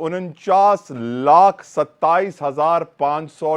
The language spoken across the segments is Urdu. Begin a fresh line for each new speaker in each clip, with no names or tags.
49,27,500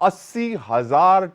80,000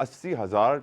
80,000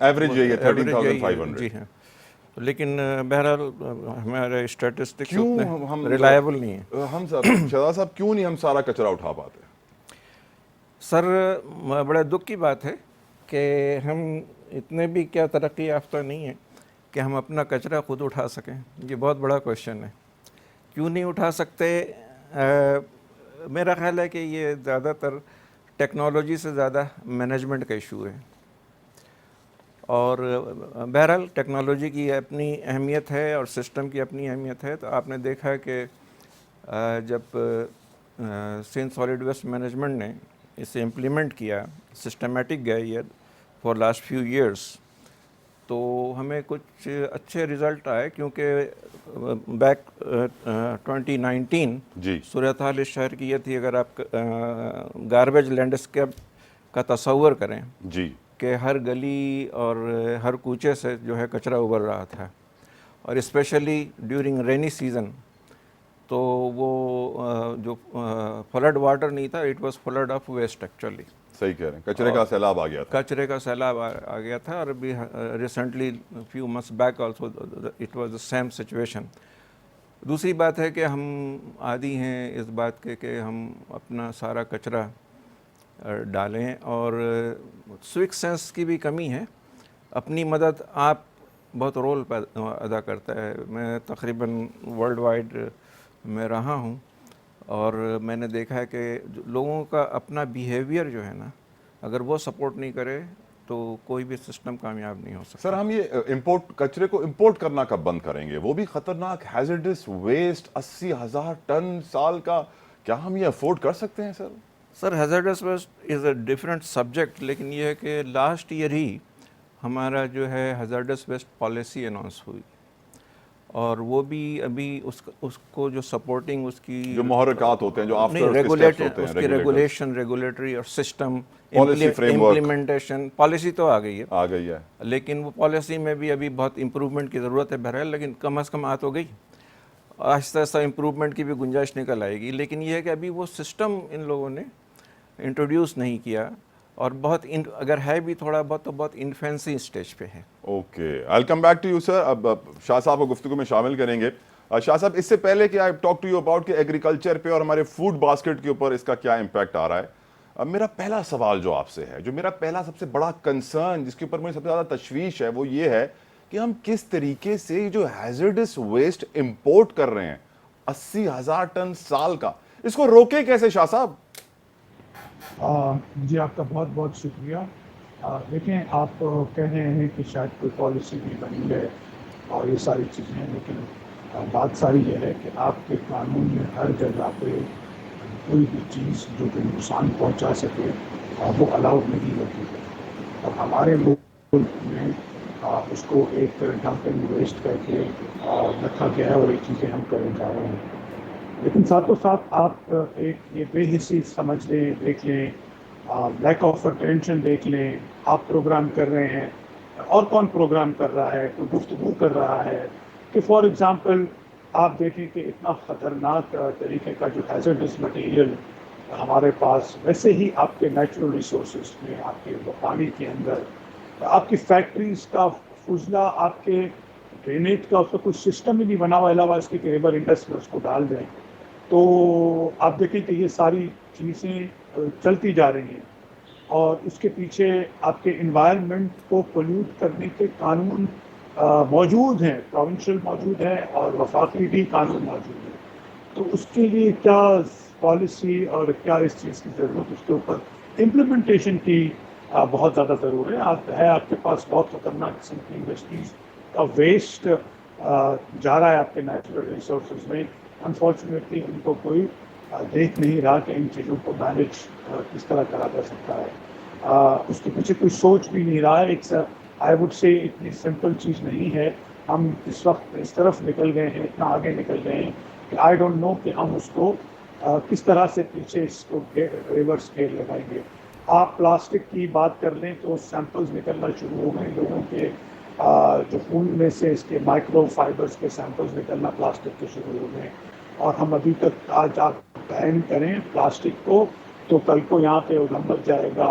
ایوریج یہی ہے
ایوریج یہی ہے،
13,500.
جی ہاں. لیکن بہرحال ہمارے اسٹیٹسٹکس
کیوں
اتنے
ہم
ریلائبل نہیں ہیں.
ہم شہزاد صاحب کیوں نہیں ہم سارا کچرا اٹھا پاتے؟
سر بڑے دکھ کی بات ہے کہ ہم اتنے بھی کیا ترقی یافتہ نہیں ہیں کہ ہم اپنا کچرا خود اٹھا سکیں. یہ بہت بڑا کویشچن ہے. کیوں نہیں اٹھا سکتے؟ میرا خیال ہے کہ یہ زیادہ تر ٹیکنالوجی سے زیادہ مینجمنٹ کا ایشو ہے. اور بہرحال ٹیکنالوجی کی اپنی اہمیت ہے اور سسٹم کی اپنی اہمیت ہے. تو آپ نے دیکھا ہے کہ جب سندھ سالڈ ویسٹ مینجمنٹ نے اسے امپلیمنٹ کیا سسٹمیٹک گئے یہ فار لاسٹ فیو ایئرس، تو ہمیں کچھ اچھے رزلٹ آئے. کیونکہ بیک 2019
جی
صورتحال اس شہر کی یہ تھی، اگر آپ گاربیج لینڈسکیپ کا تصور کریں
جی
کہ ہر گلی اور ہر کوچے سے جو ہے کچرا ابھر رہا تھا، اور اسپیشلی ڈیورنگ رینی سیزن. تو وہ جو فلڈ واٹر نہیں تھا، it was flood of waste actually.
صحیح کہہ رہے ہیں، کچرے کا سیلاب آ گیا تھا.
کچرے کا سیلاب آ گیا تھا. اور ابھی recently few months back also it was the same situation. دوسری بات ہے کہ ہم عادی ہیں اس بات کے کہ ہم اپنا سارا کچرا ڈالیں، اور سوک سینس کی بھی کمی ہے. اپنی مدد آپ بہت رول ادا کرتا ہے. میں تقریباً ورلڈ وائڈ میں رہا ہوں، اور میں نے دیکھا ہے کہ لوگوں کا اپنا بیہیویئر جو ہے نا، اگر وہ سپورٹ نہیں کرے تو کوئی بھی سسٹم کامیاب نہیں ہو سکتا.
سر ہم یہ کچرے کو امپورٹ کرنا کب بند کریں گے؟ وہ بھی خطرناک ہیزرڈس ویسٹ 80,000 ٹن سال کا، کیا ہم یہ افورڈ کر سکتے ہیں sir?
Sir hazards waste is a different subject. لیکن یہ ہے کہ لاسٹ ایئر ہی ہمارا جو ہے ہیزرڈس ویسٹ پالیسی اناؤنس ہوئی، اور وہ بھی ابھی اس کو جو سپورٹنگ اس کی
جو محرکات ہوتے ہیں، جو آفٹر
نہیں
اس کے سٹیپس ہوتے ہیں،
اس کی ریگولیشن ریگولیٹری اور system
policy frame work
implementation. Policy تو آ گئی ہے،
آ گئی ہے،
لیکن وہ پالیسی میں بھی ابھی بہت امپروومنٹ کی ضرورت ہے. بہرحال لیکن کم از کم آ تو گئی. آہستہ آہستہ امپروومنٹ کی بھی گنجائش نکل آئے گی. لیکن یہ ہے کہ ابھی وہ سسٹم ان لوگوں نے انٹروڈیوس نہیں کیا، اور بہت اگر ہے بھی تھوڑا بہت تو بہت انفینسی اسٹیج پہ ہے.
Okay, I will come back to you sir. اب شاہ صاحب کو گفتگو میں شامل کریں گے. شاہ صاحب، اس سے پہلے کہ I talk to you about کہ ایگریکلچر پہ اور ہمارے فوڈ باسکٹ کے اوپر اس کا کیا امپیکٹ آ رہا ہے، اب میرا پہلا سوال جو آپ سے ہے، جو میرا پہلا سب سے بڑا کنسرن جس کے اوپر مجھے سب سے زیادہ تشویش ہے، وہ یہ ہے کہ ہم کس طریقے سے جو ہیزرڈس ویسٹ امپورٹ کر رہے ہیں 80,000 ٹن سال کا، اس کو روکے کیسے شاہ صاحب؟
جی آپ کا بہت بہت شکریہ. دیکھیں، آپ کہہ رہے ہیں کہ شاید کوئی پالیسی بھی بنی ہے اور یہ ساری چیزیں، لیکن بات ساری یہ ہے کہ آپ کے قانون میں ہر جگہ پہ کوئی بھی چیز جو کہ نقصان پہنچا سکے وہ الاؤڈ نہیں ہوتی ہے. اور ہمارے ملک میں اس کو ایک ڈمپنگ ویسٹ کر کے رکھا گیا ہے، اور یہ چیزیں ہم کرنے جا رہے ہیں. لیکن ساتھوں ساتھ آپ ایک یہ بے حسی سمجھ لیں، دیکھ لیں، لیک آف اٹینشن دیکھ لیں. آپ پروگرام کر رہے ہیں، اور کون پروگرام کر رہا ہے، کوئی گفتگو کر رہا ہے کہ فار ایگزامپل آپ دیکھیں کہ اتنا خطرناک طریقے کا جو ہیزرڈس مٹیریل ہمارے پاس ویسے ہی آپ کے نیچرل ریسورسز میں، آپ کے پانی کے اندر، آپ کی فیکٹریز کا فضلہ، آپ کے ڈرینیج کا اس کا کوئی سسٹم ہی نہیں بنا ہوا، علاوہ اس کے کہ ریور انڈس میں اس کو ڈال دیں. تو آپ دیکھیں کہ یہ ساری چیزیں چلتی جا رہی ہیں، اور اس کے پیچھے آپ کے انوائرمنٹ کو پولیوٹ کرنے کے قانون موجود ہیں، پروونشل موجود ہیں اور وفاقی بھی قانون موجود ہیں. تو اس کے لیے کیا پالیسی اور کیا اس چیز کی ضرورت، اس کے اوپر امپلیمنٹیشن کی بہت زیادہ ضرور ہے. آپ کے پاس بہت خطرناک قسم کی انڈسٹریز کا ویسٹ جا رہا ہے آپ کے نیچرل ریسورسز میں. انفارچونیٹلی ان کو کوئی دیکھ نہیں رہا کہ ان چیزوں کو مینیج کس طرح کرا جا سکتا ہے. اس کے پیچھے کوئی سوچ بھی نہیں رہا ہے. ایک آئی وڈ سے اتنی سمپل چیز نہیں ہے. ہم اس وقت اس طرف نکل گئے ہیں، اتنا آگے نکل گئے ہیں کہ آئی ڈونٹ نو کہ ہم اس کو کس طرح سے پیچھے اس کو ریورس گیئر لگائیں گے. آپ پلاسٹک کی بات کر لیں تو سیمپلز نکلنا شروع ہو گئے لوگوں کے، جو خون میں سے اس کے مائکرو فائبرز کے سیمپلز نکلنا پلاسٹک کے شروع ہو گئے. اور ہم ابھی تک آج آپ بین کریں پلاسٹک کو تو کل کو یہاں پہ اگمبر جائے گا،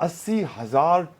80,000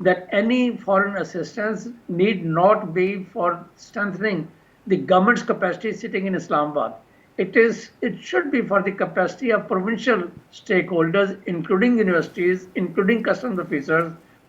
that any foreign assistance need not be for strengthening the government's capacity sitting in Islamabad. It should be for the capacity of provincial stakeholders, including universities, including customs officers,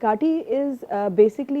Kati is basically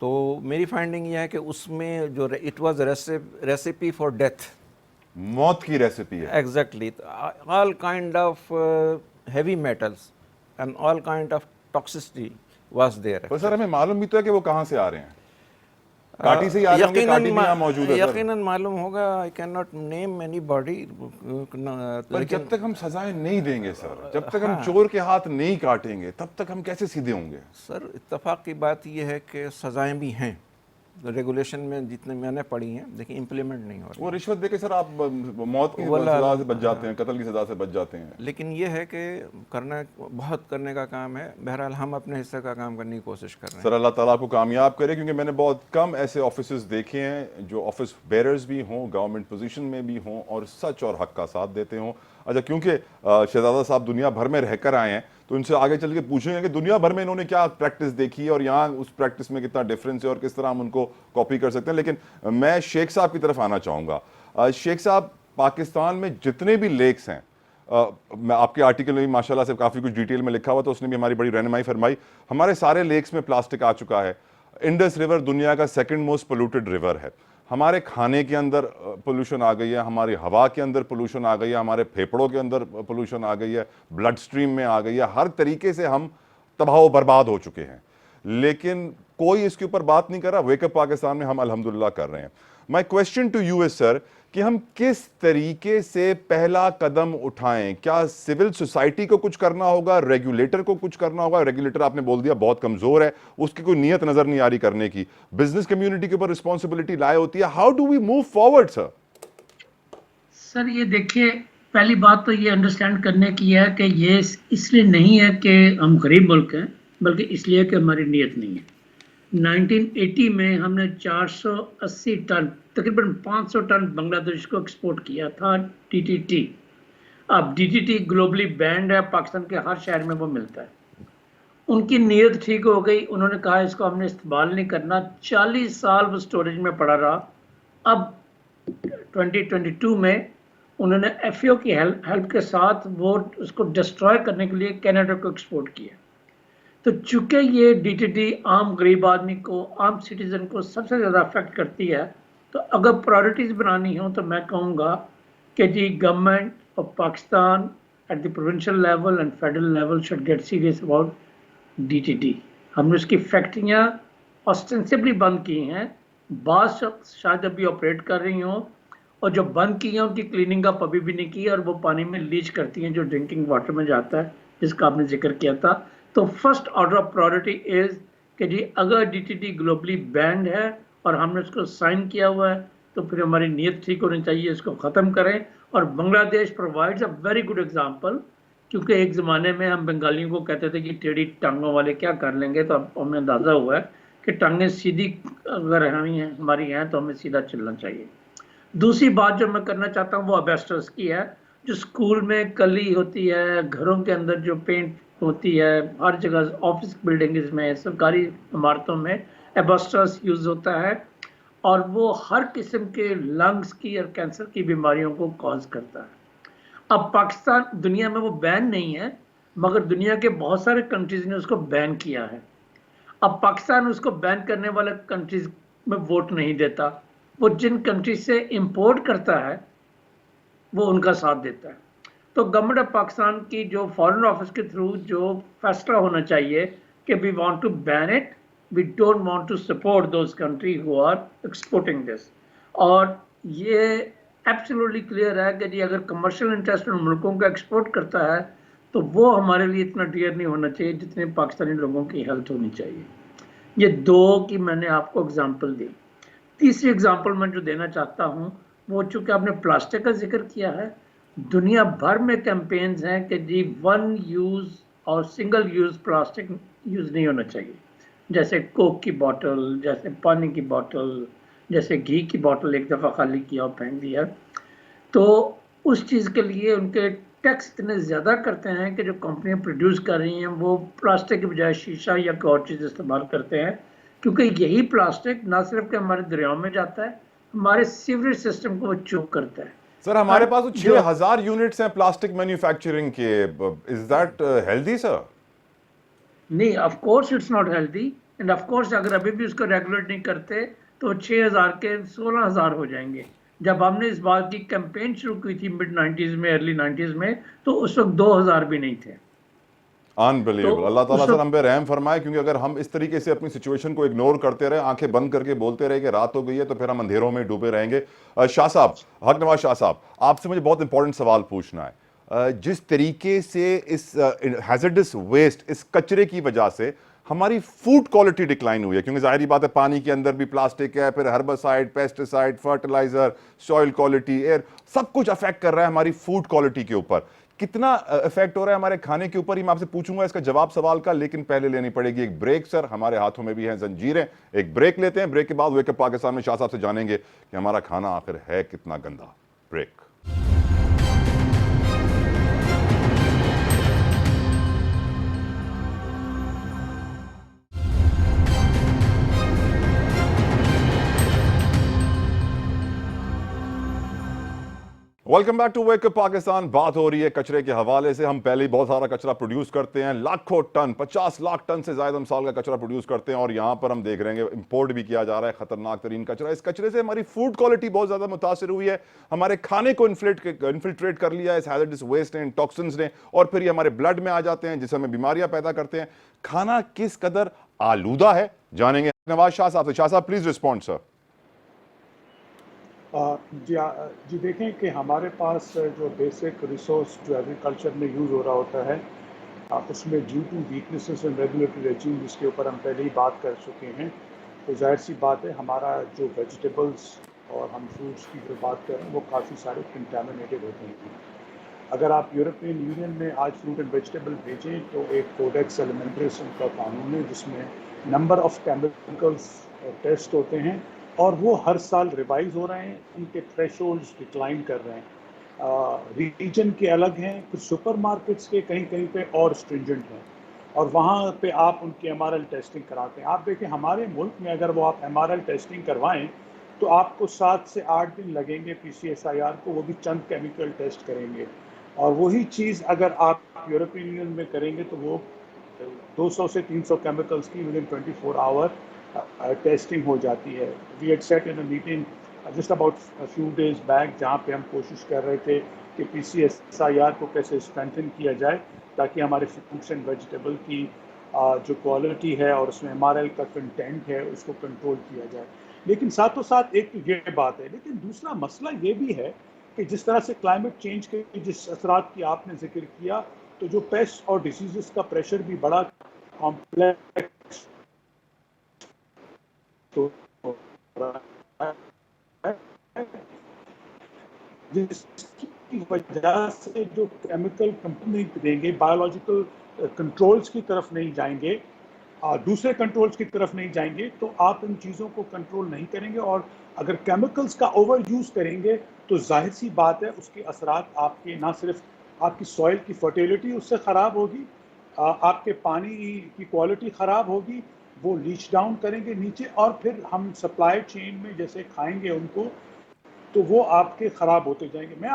تو میری فائنڈنگ یہ ہے کہ اس میں جو it was recipe for death.
موت کی ریسیپی ہے.
Exactly. All kind of heavy metals and all kind of toxicity was there.
پر سر ہمیں معلوم بھی تو ہے کہ وہ کہاں سے آ رہے ہیں. کاٹی سے ہی آ رہے ہوں گے, کاٹی بھی یہاں موجود ہے سر.
یقیناً معلوم ہوگا. I can not name anybody.
پر جب تک ہم سزائیں نہیں دیں گے سر, جب تک ہم چور کے ہاتھ نہیں کاٹیں گے, تب تک ہم کیسے سیدھے ہوں گے؟
سر اتفاق کی بات یہ ہے کہ سزائیں بھی ہیں ریگولیشن میں, جتنے میں نے پڑھی ہیں, لیکن امپلیمنٹ نہیں ہو رہی.
وہ رشوت دے کے سر آپ موت کی سزا سے بچ جاتے ہیں, قتل کی سزا سے بچ جاتے ہیں.
لیکن یہ ہے کہ کرنا بہت کرنے کا کام ہے. بہرحال ہم اپنے حصے کا کام کرنے کی کوشش کر رہے ہیں.
سر اللہ تعالیٰ آپ کو کامیاب کرے, کیونکہ میں نے بہت کم ایسے آفیسز دیکھے ہیں جو آفس بیررز بھی ہوں, گورنمنٹ پوزیشن میں بھی ہوں, اور سچ اور حق کا ساتھ دیتے ہوں. اچھا, کیونکہ شہزادہ صاحب دنیا بھر میں رہ کر آئے ہیں, تو ان سے آگے چل کے پوچھیں گے کہ دنیا بھر میں انہوں نے کیا پریکٹس دیکھی ہے اور یہاں اس پریکٹس میں کتنا ڈفرینس ہے اور کس طرح ہم ان کو کاپی کر سکتے ہیں. لیکن میں شیخ صاحب کی طرف آنا چاہوں گا. شیخ صاحب, پاکستان میں جتنے بھی لیکس ہیں, میں آپ کے آرٹیکل میں بھی ماشاءاللہ سے کافی کچھ ڈیٹیل میں لکھا ہوا, تو اس نے بھی ہماری بڑی رہنمائی فرمائی. ہمارے سارے لیکس میں پلاسٹک آ چکا ہے. انڈس ریور دنیا کا سیکنڈ موسٹ پولوٹڈ ریور ہے. ہمارے کھانے کے اندر پولوشن آ گئی ہے, ہماری ہوا کے اندر پولوشن آ گئی ہے, ہمارے پھیپڑوں کے اندر پولوشن آ گئی ہے, بلڈ سٹریم میں آ گئی ہے. ہر طریقے سے ہم تباہ و برباد ہو چکے ہیں, لیکن کوئی اس کے اوپر بات نہیں کر رہا. ویک اپ پاکستان میں ہم الحمدللہ کر رہے ہیں. مائی کویسچن ٹو یو از سر, کہ ہم کس طریقے سے پہلا قدم اٹھائیں؟ کیا سول سوسائٹی کو کچھ کرنا ہوگا, ریگولیٹر کو کچھ کرنا ہوگا؟ ریگولیٹر آپ نے بول دیا بہت کمزور ہے, اس کی کوئی نیت نظر نہیں آ رہی کرنے کی. بزنس کمیونٹی کے اوپر رسپانسبلٹی لائے ہوتی ہے. How do we move forward sir?
Sir یہ دیکھیے, پہلی بات تو یہ انڈرسٹینڈ کرنے کی ہے کہ یہ اس لیے نہیں ہے کہ ہم غریب ملک ہیں, بلکہ اس لیے کہ ہماری نیت نہیں ہے. 1980 میں ہم نے 480 ٹن, تقریباً 500 ٹن بنگلہ دیش کو ایکسپورٹ کیا تھا ٹی ٹی ٹی. اب D T T globally banned ہے, پاکستان کے ہر شہر میں وہ ملتا ہے. ان کی نیت ٹھیک ہو گئی, انہوں نے کہا اس کو ہم نے استعمال نہیں کرنا. 40 سال وہ سٹوریج میں پڑا رہا. اب 2022 میں انہوں نے ایف اے او کی ہیلپ کے ساتھ وہ اس کو ڈسٹروائے کرنے کے لیے کینیڈا کو ایکسپورٹ کیا. تو چونکہ یہ ڈی ٹی ٹی عام غریب آدمی کو, عام سٹیزن کو سب سے زیادہ افیکٹ کرتی ہے, تو اگر پرائرٹیز بنانی ہوں تو میں کہوں گا کہ جی government of Pakistan at the provincial level and federal level should get serious about D T T. ہم نے اس کی فیکٹریاں آسٹینسبلی بند کی ہیں, بعض شاید ابھی آپریٹ کر رہی ہوں, اور جو بند کی ہیں ان کی کلیننگ اپ ابھی بھی نہیں کی, اور وہ پانی میں لیچ کرتی ہیں جو ڈرنکنگ واٹر میں جاتا ہے, جس کا آپ نے ذکر کیا تھا. تو first order of priority is کہ جی اگر D T T globally banned ہے اور ہم نے اس کو سائن کیا ہوا ہے, تو پھر ہماری نیت ٹھیک ہونی چاہیے, اس کو ختم کریں. اور بنگلہ دیش provides a very good example, کیونکہ ایک زمانے میں ہم بنگالیوں کو کہتے تھے کہ ٹیڑھی ٹانگوں والے کیا کر لیں گے, تو اب ہمیں اندازہ ہوا ہے کہ ٹانگیں سیدھی اگر ہماری ہیں تو ہمیں سیدھا چلنا چاہیے. دوسری بات جو میں کرنا چاہتا ہوں وہ ایبیسٹرس کی ہے, جو اسکول میں کلی ہوتی ہے, گھروں کے اندر جو پینٹ ہوتی ہے, ہر جگہ آفس بلڈنگز میں, سرکاری عمارتوں میں ایبیسٹرس یوز ہوتا ہے, اور وہ ہر قسم کے لنگس کی اور کینسر کی بیماریوں کو کاز کرتا ہے. اب پاکستان دنیا میں وہ بین نہیں ہے, مگر دنیا کے بہت سارے کنٹریز نے اس کو بین کیا ہے. اب پاکستان اس کو بین کرنے والے کنٹریز میں ووٹ نہیں دیتا, وہ جن کنٹریز سے امپورٹ کرتا ہے وہ ان کا ساتھ دیتا ہے. تو گورنمنٹ آف پاکستان کی جو فارن آفس کے تھرو جو فیصلہ ہونا چاہیے کہ we want to ban it, we don't want to support those country who are exporting this. اور یہ ایبسولوٹلی کلیئر ہے کہ جی اگر کمرشل انٹرسٹ ان ملکوں کو ایکسپورٹ کرتا ہے تو وہ ہمارے لیے اتنا ڈیئر نہیں ہونا چاہیے جتنے پاکستانی لوگوں کی ہیلتھ ہونی چاہیے. یہ دو کی میں نے آپ کو اگزامپل دی. تیسری اگزامپل میں جو دینا چاہتا ہوں وہ, چونکہ آپ نے پلاسٹک کا ذکر کیا ہے, دنیا بھر میں کیمپینز ہیں کہ جی ون یوز اور سنگل یوز پلاسٹک یوز نہیں ہونا چاہیے. جیسے کوک کی بوٹل, جیسے پانی کی بوٹل, جیسے گھی کی بوٹل ایک دفعہ خالی کیا اور پھینک دیا. تو اس چیز کے لیے ان کے ٹیکس اتنے زیادہ کرتے ہیں کہ جو کمپنیاں پروڈیوس کر رہی ہیں وہ پلاسٹک کے بجائے شیشہ یا کوئی اور چیز استعمال کرتے ہیں, کیونکہ یہی پلاسٹک نہ صرف کہ ہمارے دریاؤں میں جاتا ہے, ہمارے سیوریج سسٹم کو وہ چوک کرتا ہے.
سر ہمارے پاس 6000 یونٹس ہیں پلاسٹک مینوفیکچرنگ کے, از دیٹ ہیلدی سر؟
نہیں, of course it's not healthy. And of course اگر ابھی بھی اس کو ریگولیٹ نہیں کرتے تو 6,000 کے 16,000 ہو جائیں گے. جب ہم نے اس بات کی کیمپین شروع کی تھی مڈ 90s میں ارلی 90s میں تو اس وقت 2,000 بھی نہیں تھے.
انبلیویبل. اللہ تعالیٰ سر ہم پہ رحم فرمائے, کیونکہ اگر ہم اس طریقے سے اپنی سچویشن کو اگنور کرتے رہے, آنکھیں بند کر کے بولتے رہے کہ رات ہو گئی ہے, تو پھر ہم اندھیروں میں ڈوبے رہیں گے. شاہ صاحب, حق نواز شاہ صاحب, آپ سے مجھے بہت امپورٹنٹ سوال پوچھنا ہے. جس طریقے سے اس ہیزرڈس ویسٹ, اس کچرے کی وجہ سے ہماری فوڈ کوالٹی ڈکلائن ہوئی ہے, کیونکہ ظاہری بات ہے پانی کے اندر بھی پلاسٹک ہے, پھر herbicide, pesticide, fertiliser, soil quality, air, سب کچھ افیکٹ کر رہا ہے ہماری فوڈ کوالٹی کے اوپر. کتنا افیکٹ ہو رہا ہے ہمارے کھانے کے اوپر, ہی میں آپ سے پوچھوں گا اس کا جواب سوال کا, لیکن پہلے لینی پڑے گی ایک بریک. سر ہمارے ہاتھوں میں بھی ہیں زنجیریں, ایک بریک لیتے ہیں. بریک کے بعد ویک اپ پاکستان میں شاہ صاحب سے جانیں گے کہ ہمارا کھانا آخر ہے کتنا گندا. Break. Welcome back to week Up Pakistan. بات ہو رہی ہے کچرے کے حوالے سے. ہم پہلے ہی بہت سارا کچرا پروڈیوس کرتے ہیں, لاکھوں ٹن, 50 لاکھ ٹن سے زائد ہم سال کا کچرا پروڈیوس کرتے ہیں, اور یہاں پر ہم دیکھ رہے ہیں کہ امپورٹ بھی کیا جا رہا ہے خطرناک ترین کچرا. اس کچرے سے ہماری فوڈ کوالٹی بہت زیادہ متاثر ہوئی ہے, ہمارے کھانے کو انفلٹریٹ کر لیا ہے اس ہیزرڈس ویسٹ نے, ٹاکسنز نے, اور پھر یہ ہمارے بلڈ میں آ جاتے ہیں جس سے ہمیں بیماریاں پیدا کرتے ہیں. کھانا کس قدر آلودہ ہے جانیں گے نواز شاہ صاحب سے. شاہ صاحب پلیز رسپونڈ سر.
جی دیکھیں کہ ہمارے پاس جو بیسک ریسورس جو ایگریکلچر میں یوز ہو رہا ہوتا ہے, اس میں due to weaknesses and regulatory regime, جس کے اوپر ہم پہلے ہی بات کر چکے ہیں, تو ظاہر سی بات ہے ہمارا جو ویجیٹیبلس اور ہم فروٹس کی جو بات کر رہے ہیں وہ کافی سارے کنٹامنیٹڈ ہوتے ہیں. اگر آپ یورپین یونین میں آج فروٹ اینڈ ویجیٹیبل بیچیں تو ایک کوڈیکس ایلیمنٹریسم کا قانون ہے جس میں نمبر آف کیمیکلس ٹیسٹ ہوتے ہیں, اور وہ ہر سال ریوائز ہو رہے ہیں, ان کے تھریش ہولڈز ڈکلائن کر رہے ہیں. ریجن کے الگ ہیں, پھر سپر مارکیٹس کے کہیں کہیں پہ اور اسٹرنجنٹ ہیں, اور وہاں پہ آپ ان کی ایم آر ایل ٹیسٹنگ کراتے ہیں. آپ دیکھیں ہمارے ملک میں اگر وہ آپ ایم آر ایل ٹیسٹنگ کروائیں تو آپ کو 7 سے 8 دن لگیں گے پی سی ایس آئی آر کو, وہ بھی چند کیمیکل ٹیسٹ کریں گے. اور وہی چیز اگر آپ یورپین یونین میں کریں گے تو وہ 200 سے 300 کیمیکلز کی ود ان 24 آور ٹیسٹنگ ہو جاتی ہے. We had set in a meeting just about few days back, جہاں پہ ہم کوشش کر رہے تھے کہ پی سی ایس آئی آر کو کیسے اسٹرینتھن کیا جائے تاکہ ہمارے فروٹس اینڈ ویجیٹیبل کی جو کوالٹی ہے اور اس میں ایم آر ایل کا کنٹینٹ ہے اس کو کنٹرول کیا جائے. لیکن ساتھوں ساتھ ایک تو یہ بات ہے, لیکن دوسرا مسئلہ یہ بھی ہے کہ جس طرح سے کلائمیٹ چینج کے جس اثرات کی آپ نے ذکر کیا, تو جو پیسٹ اور ڈیزیزز کا پریشر بھی بڑا کمپلیکس جس کی وجہ سے جو کیمیکل کمپنی دیں گے, بایولوجیکل کنٹرولز کی طرف نہیں جائیں گے, دوسرے کنٹرولز کی طرف نہیں جائیں گے, تو آپ ان چیزوں کو کنٹرول نہیں کریں گے. اور اگر کیمیکلز کا اوور یوز کریں گے تو ظاہر سی بات ہے اس کے اثرات آپ کے نہ صرف آپ کی سوئل کی فرٹیلیٹی اس سے خراب ہوگی, آپ کے پانی کی کوالٹی خراب ہوگی, وہ لیچ ڈاؤن کریں گے نیچے, اور پھر ہم سپلائی چین میں جیسے کھائیں گے ان کو تو وہ آپ کے خراب ہوتے جائیں گے. میں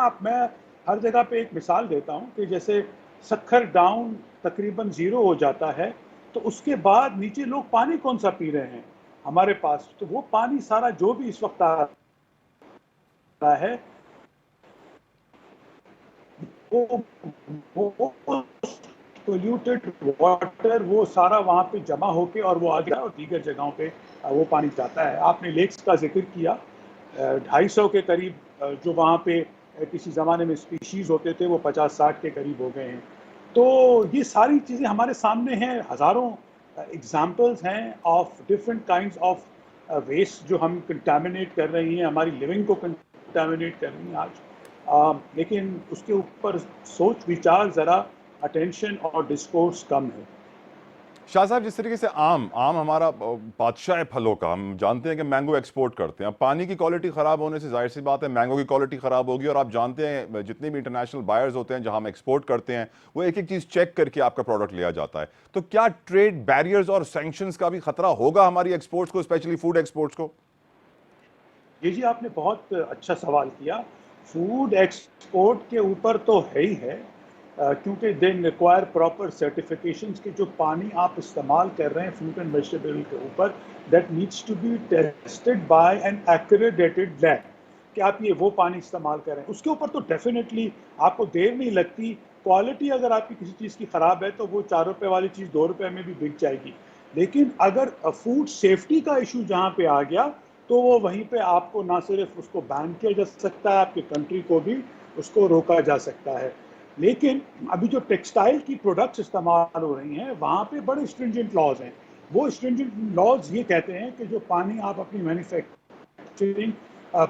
ہر جگہ پہ ایک مثال دیتا ہوں کہ جیسے سکر ڈاؤن تقریباً 0 ہو جاتا ہے تو اس کے بعد نیچے لوگ پانی کون سا پی رہے ہیں ہمارے پاس, تو وہ پانی سارا جو بھی اس وقت آ رہا ہے پولیوٹڈ واٹر وہ سارا وہاں پہ جمع ہو کے اور وہ آگے اور دیگر جگہوں پہ وہ پانی جاتا ہے. آپ نے لیکس کا ذکر کیا, 250 کے قریب جو وہاں پہ کسی زمانے میں اسپیشیز ہوتے تھے وہ 50-60 کے قریب ہو گئے ہیں. تو یہ ساری چیزیں ہمارے سامنے ہیں, ہزاروں ایگزامپلز ہیں of different kinds of waste جو ہم کنٹامنیٹ کر رہی ہیں, ہماری لیونگ کو کنٹامنیٹ کر رہی ہیں آج. لیکن اس کے اوپر سوچ وچار ذرا اٹینشن اور ڈسکورس کم ہے.
شاہ صاحب جس طریقے سے آم ہمارا بادشاہ پھلوں کا, ہم جانتے ہیں کہ مینگو ایکسپورٹ کرتے ہیں, پانی کی کوالٹی خراب ہونے سے ظاہر سی بات ہے مینگو کی کوالٹی خراب ہوگی, اور آپ جانتے ہیں جتنے بھی انٹرنیشنل بائرز ہوتے ہیں جہاں ہم ایکسپورٹ کرتے ہیں وہ ایک ایک چیز چیک کر کے آپ کا پروڈکٹ لیا جاتا ہے. تو کیا ٹریڈ بیریئرز اور سینکشنز کا بھی خطرہ ہوگا ہماری ایکسپورٹس کو, اسپیشلی فوڈ ایکسپورٹس کو؟
جی آپ نے بہت اچھا سوال کیا. فوڈ ایکسپورٹ کے اوپر تو ہے ہی ہے, کیونکہ دے ریکوائر پراپر سرٹیفکیشنز کہ جو پانی آپ استعمال کر رہے ہیں فروٹ اینڈ ویجیٹیبل کے اوپر that needs to be tested by an accredited lab کہ آپ یہ وہ پانی استعمال کر رہے ہیں. اس کے اوپر تو ڈیفینیٹلی آپ کو دیر نہیں لگتی. کوالٹی اگر آپ کی کسی چیز کی خراب ہے تو وہ 4 روپے والی چیز 2 روپے میں بھی بک جائے گی. لیکن اگر فوڈ سیفٹی کا ایشو جہاں پہ آ گیا تو وہ وہیں پہ آپ کو نہ صرف اس کو بین کیا جا سکتا ہے, آپ کی کنٹری کو بھی اس کو روکا جا سکتا ہے. لیکن ابھی جو ٹیکسٹائل کی پروڈکٹس استعمال ہو رہی ہیں وہاں پہ بڑے اسٹرنجنٹ لاز ہیں. وہ اسٹرنجنٹ لاز یہ کہتے ہیں کہ جو پانی آپ اپنی مینوفیکچرنگ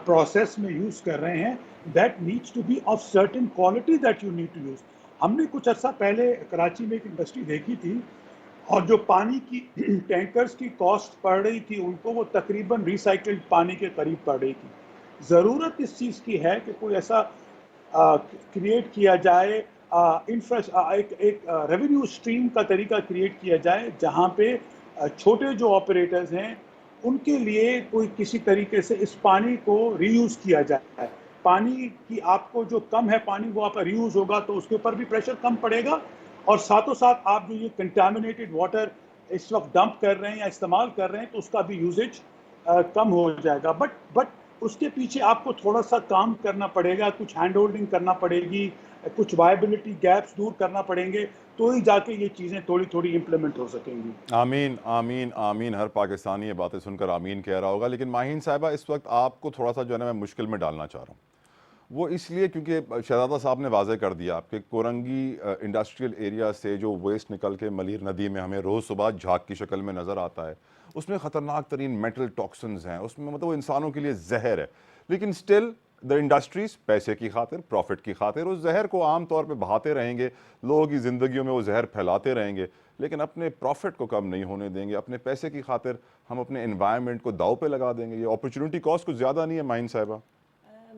پروسیس میں یوز کر رہے ہیں that needs to be of certain quality that you need to use. ہم نے کچھ عرصہ پہلے کراچی میں ایک انڈسٹری دیکھی تھی اور جو پانی کی ٹینکرز کی کاسٹ پڑ رہی تھی ان کو وہ تقریباً ریسائکلڈ پانی کے قریب پڑ رہی تھی. ضرورت اس چیز کی ہے کہ کوئی ایسا کریٹ کیا جائے, ایک ریونیو اسٹریم کا طریقہ کریٹ کیا جائے جہاں پہ چھوٹے جو آپریٹرز ہیں ان کے لیے کوئی کسی طریقے سے اس پانی کو ری یوز کیا جائے. پانی کی آپ کو جو کم ہے پانی وہ آپ کا ری یوز ہوگا تو اس کے اوپر بھی پریشر کم پڑے گا, اور ساتھ و ساتھ آپ جو یہ کنٹامنیٹڈ واٹر اس وقت ڈمپ کر رہے ہیں یا استعمال کر رہے ہیں تو اس کا بھی یوزیج کم ہو جائے گا. بٹ اس کے پیچھے آپ کو تھوڑا سا کام کرنا پڑے گا, کچھ ہینڈ ہولڈنگ کرنا پڑے گی, کچھ وائبلٹی گیپس دور کرنا پڑیں گے, تو ہی جا کے یہ چیزیں تھوڑی تھوڑی امپلیمنٹ ہو سکیں گی.
آمین آمین آمین. ہر پاکستانی یہ باتیں سن کر آمین کہہ رہا ہوگا. لیکن ماہین صاحبہ اس وقت آپ کو تھوڑا سا جو ہے نا میں مشکل میں ڈالنا چاہ رہا ہوں. وہ اس لیے کیونکہ شہزادہ صاحب نے واضح کر دیا کہ کورنگی انڈسٹریل ایریا سے جو ویسٹ نکل کے ملیر ندی میں ہمیں روز صبح جھاگ کی شکل میں نظر آتا ہے اس میں خطرناک ترین میٹل ٹاکسنز ہیں, اس میں مطلب وہ انسانوں کے لیے زہر ہے. لیکن سٹل دا انڈسٹریز پیسے کی خاطر, پروفٹ کی خاطر اس زہر کو عام طور پہ بہاتے رہیں گے, لوگوں کی زندگیوں میں وہ زہر پھیلاتے رہیں گے, لیکن اپنے پروفٹ کو کم نہیں ہونے دیں گے. اپنے پیسے کی خاطر ہم اپنے انوائرمنٹ کو داؤ پہ لگا دیں گے. یہ اپرچونٹی کاسٹ کچھ زیادہ نہیں ہے ماہین صاحبہ؟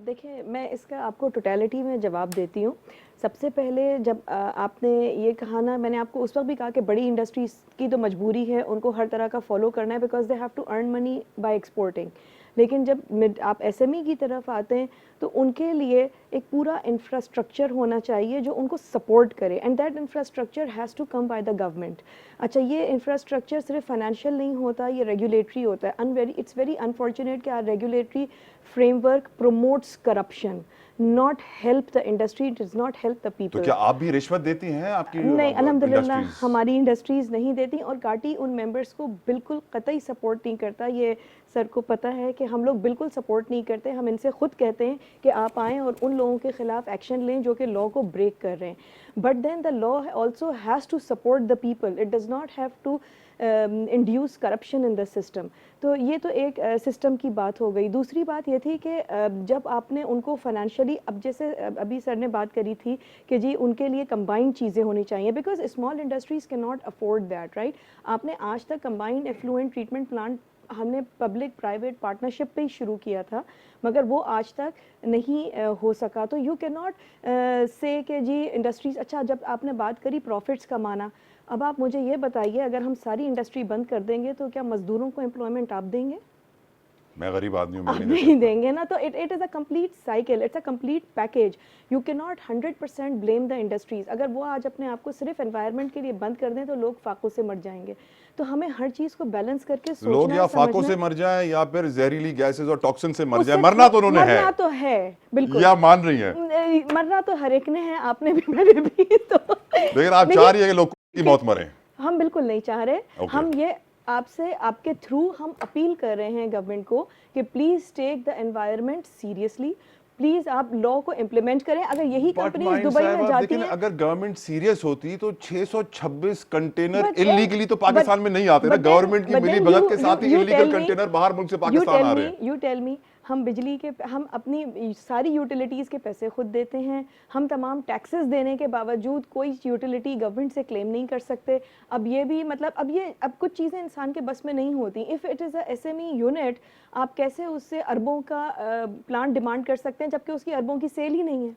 دیکھیں میں اس کا آپ کو ٹوٹیلٹی میں جواب دیتی ہوں. سب سے پہلے جب آپ نے یہ کہا نا, میں نے آپ کو اس وقت بھی کہا کہ بڑی انڈسٹریز کی تو مجبوری ہے, ان کو ہر طرح کا فالو کرنا ہے because they have to earn money by exporting. لیکن جب آپ ایس ایم ای کی طرف آتے ہیں تو ان کے لیے ایک پورا انفراسٹرکچر ہونا چاہیے جو ان کو سپورٹ کرے, and that infrastructure has to come by the government. اچھا, یہ انفراسٹرکچر صرف فائنینشیل نہیں ہوتا, یہ ریگولیٹری ہوتا ہے. اٹس ویری انفارچونیٹ کہ regulatory frame work promotes corruption, not help the industry, it does not help the people.
تو کیا آپ بھی رشوت دیتی ہیں آپ کی؟
نہیں, الحمدللہ ہماری انڈسٹریز نہیں دیتی, اور کاٹی ان ممبرس کو بالکل قطعی سپورٹ نہیں کرتا. یہ سر کو پتہ ہے کہ ہم لوگ بالکل سپورٹ نہیں کرتے. ہم ان سے خود کہتے ہیں کہ آپ آئیں اور ان لوگوں کے خلاف ایکشن لیں جو کہ لا کو بریک کر رہے ہیں. But then the law also has to support the people, it does not have to induce corruption in the system. تو یہ تو ایک سسٹم کی بات ہو گئی. دوسری بات یہ تھی کہ جب آپ نے ان کو فائنینشلی, اب جیسے ابھی سر نے بات کری تھی کہ جی ان کے لیے کمبائنڈ چیزیں ہونی چاہیے because small industries can not afford that, right. آپ نے آج تک کمبائنڈ ایفلوئنٹ ٹریٹمنٹ پلانٹ ہم نے پبلک پرائیویٹ پارٹنرشپ پہ ہی شروع کیا تھا, مگر وہ آج تک نہیں ہو سکا. تو یو کین ناٹ سے کہ جی انڈسٹریز. اچھا, جب آپ نے بات کری پروفٹس کمانا, اب آپ مجھے یہ بتائیے اگر ہم ساری انڈسٹری بند کر دیں گے تو کیا مزدوروں کو امپلائمنٹ آپ دیں گے؟
میں غریب آدمی ہوں,
آپ نہیں دیں گے نا. تو it is a complete cycle, it's a complete package. You can not 100% blame the industries. اگر وہ آج اپنے آپ کو صرف انوائرمنٹ کے لیے بند کر دیں تو لوگ فاقوں سے مر جائیں گے. تو ہمیں ہر چیز کو بیلنس کر کے سوچنا ہے,
لوگ یا فاقوں سے مر جائیں یا پھر زہریلی گیسز اور ٹاکسن سے مر جائیں. مرنا تو انہوں نے ہے,
مرنا تو ہے بالکل,
یا مان رہی ہیں
مرنا تو ہر ایک نے ہے, آپ نے بھی میں نے بھی. تو
لیکن آپ چاہ رہی ہیں کہ لوگ کی موت مریں؟
ہم بالکل نہیں چاہ رہے. ہم یہ آپ سے, آپ کے تھرو ہم اپیل کر رہے ہیں گورنمنٹ کو کہ please take the environment seriously, please آپ لا کو امپلیمنٹ کریں. اگر یہی کمپنیز دبئی میں جاتی ہیں,
اگر گورنمنٹ سیریس ہوتی تو 626 کنٹینر انلیگلی تو پاکستان میں نہیں آتے نا. گورنمنٹ کی ملی بھگت کے ساتھ ہی انلیگل کنٹینر باہر ملک سے پاکستان آ رہے ہیں.
یو ٹیل می, ہم بجلی کے, ہم اپنی ساری یوٹیلیٹیز کے پیسے خود دیتے ہیں, ہم تمام ٹیکسز دینے کے باوجود کوئی یوٹیلیٹی گورنمنٹ سے کلیم نہیں کر سکتے. اب یہ بھی مطلب اب کچھ چیزیں انسان کے بس میں نہیں ہوتی. If it is a S M E unit, آپ کیسے اس سے اربوں کا پلانٹ ڈیمانڈ کر سکتے ہیں جبکہ اس کی اربوں کی سیل ہی نہیں ہے.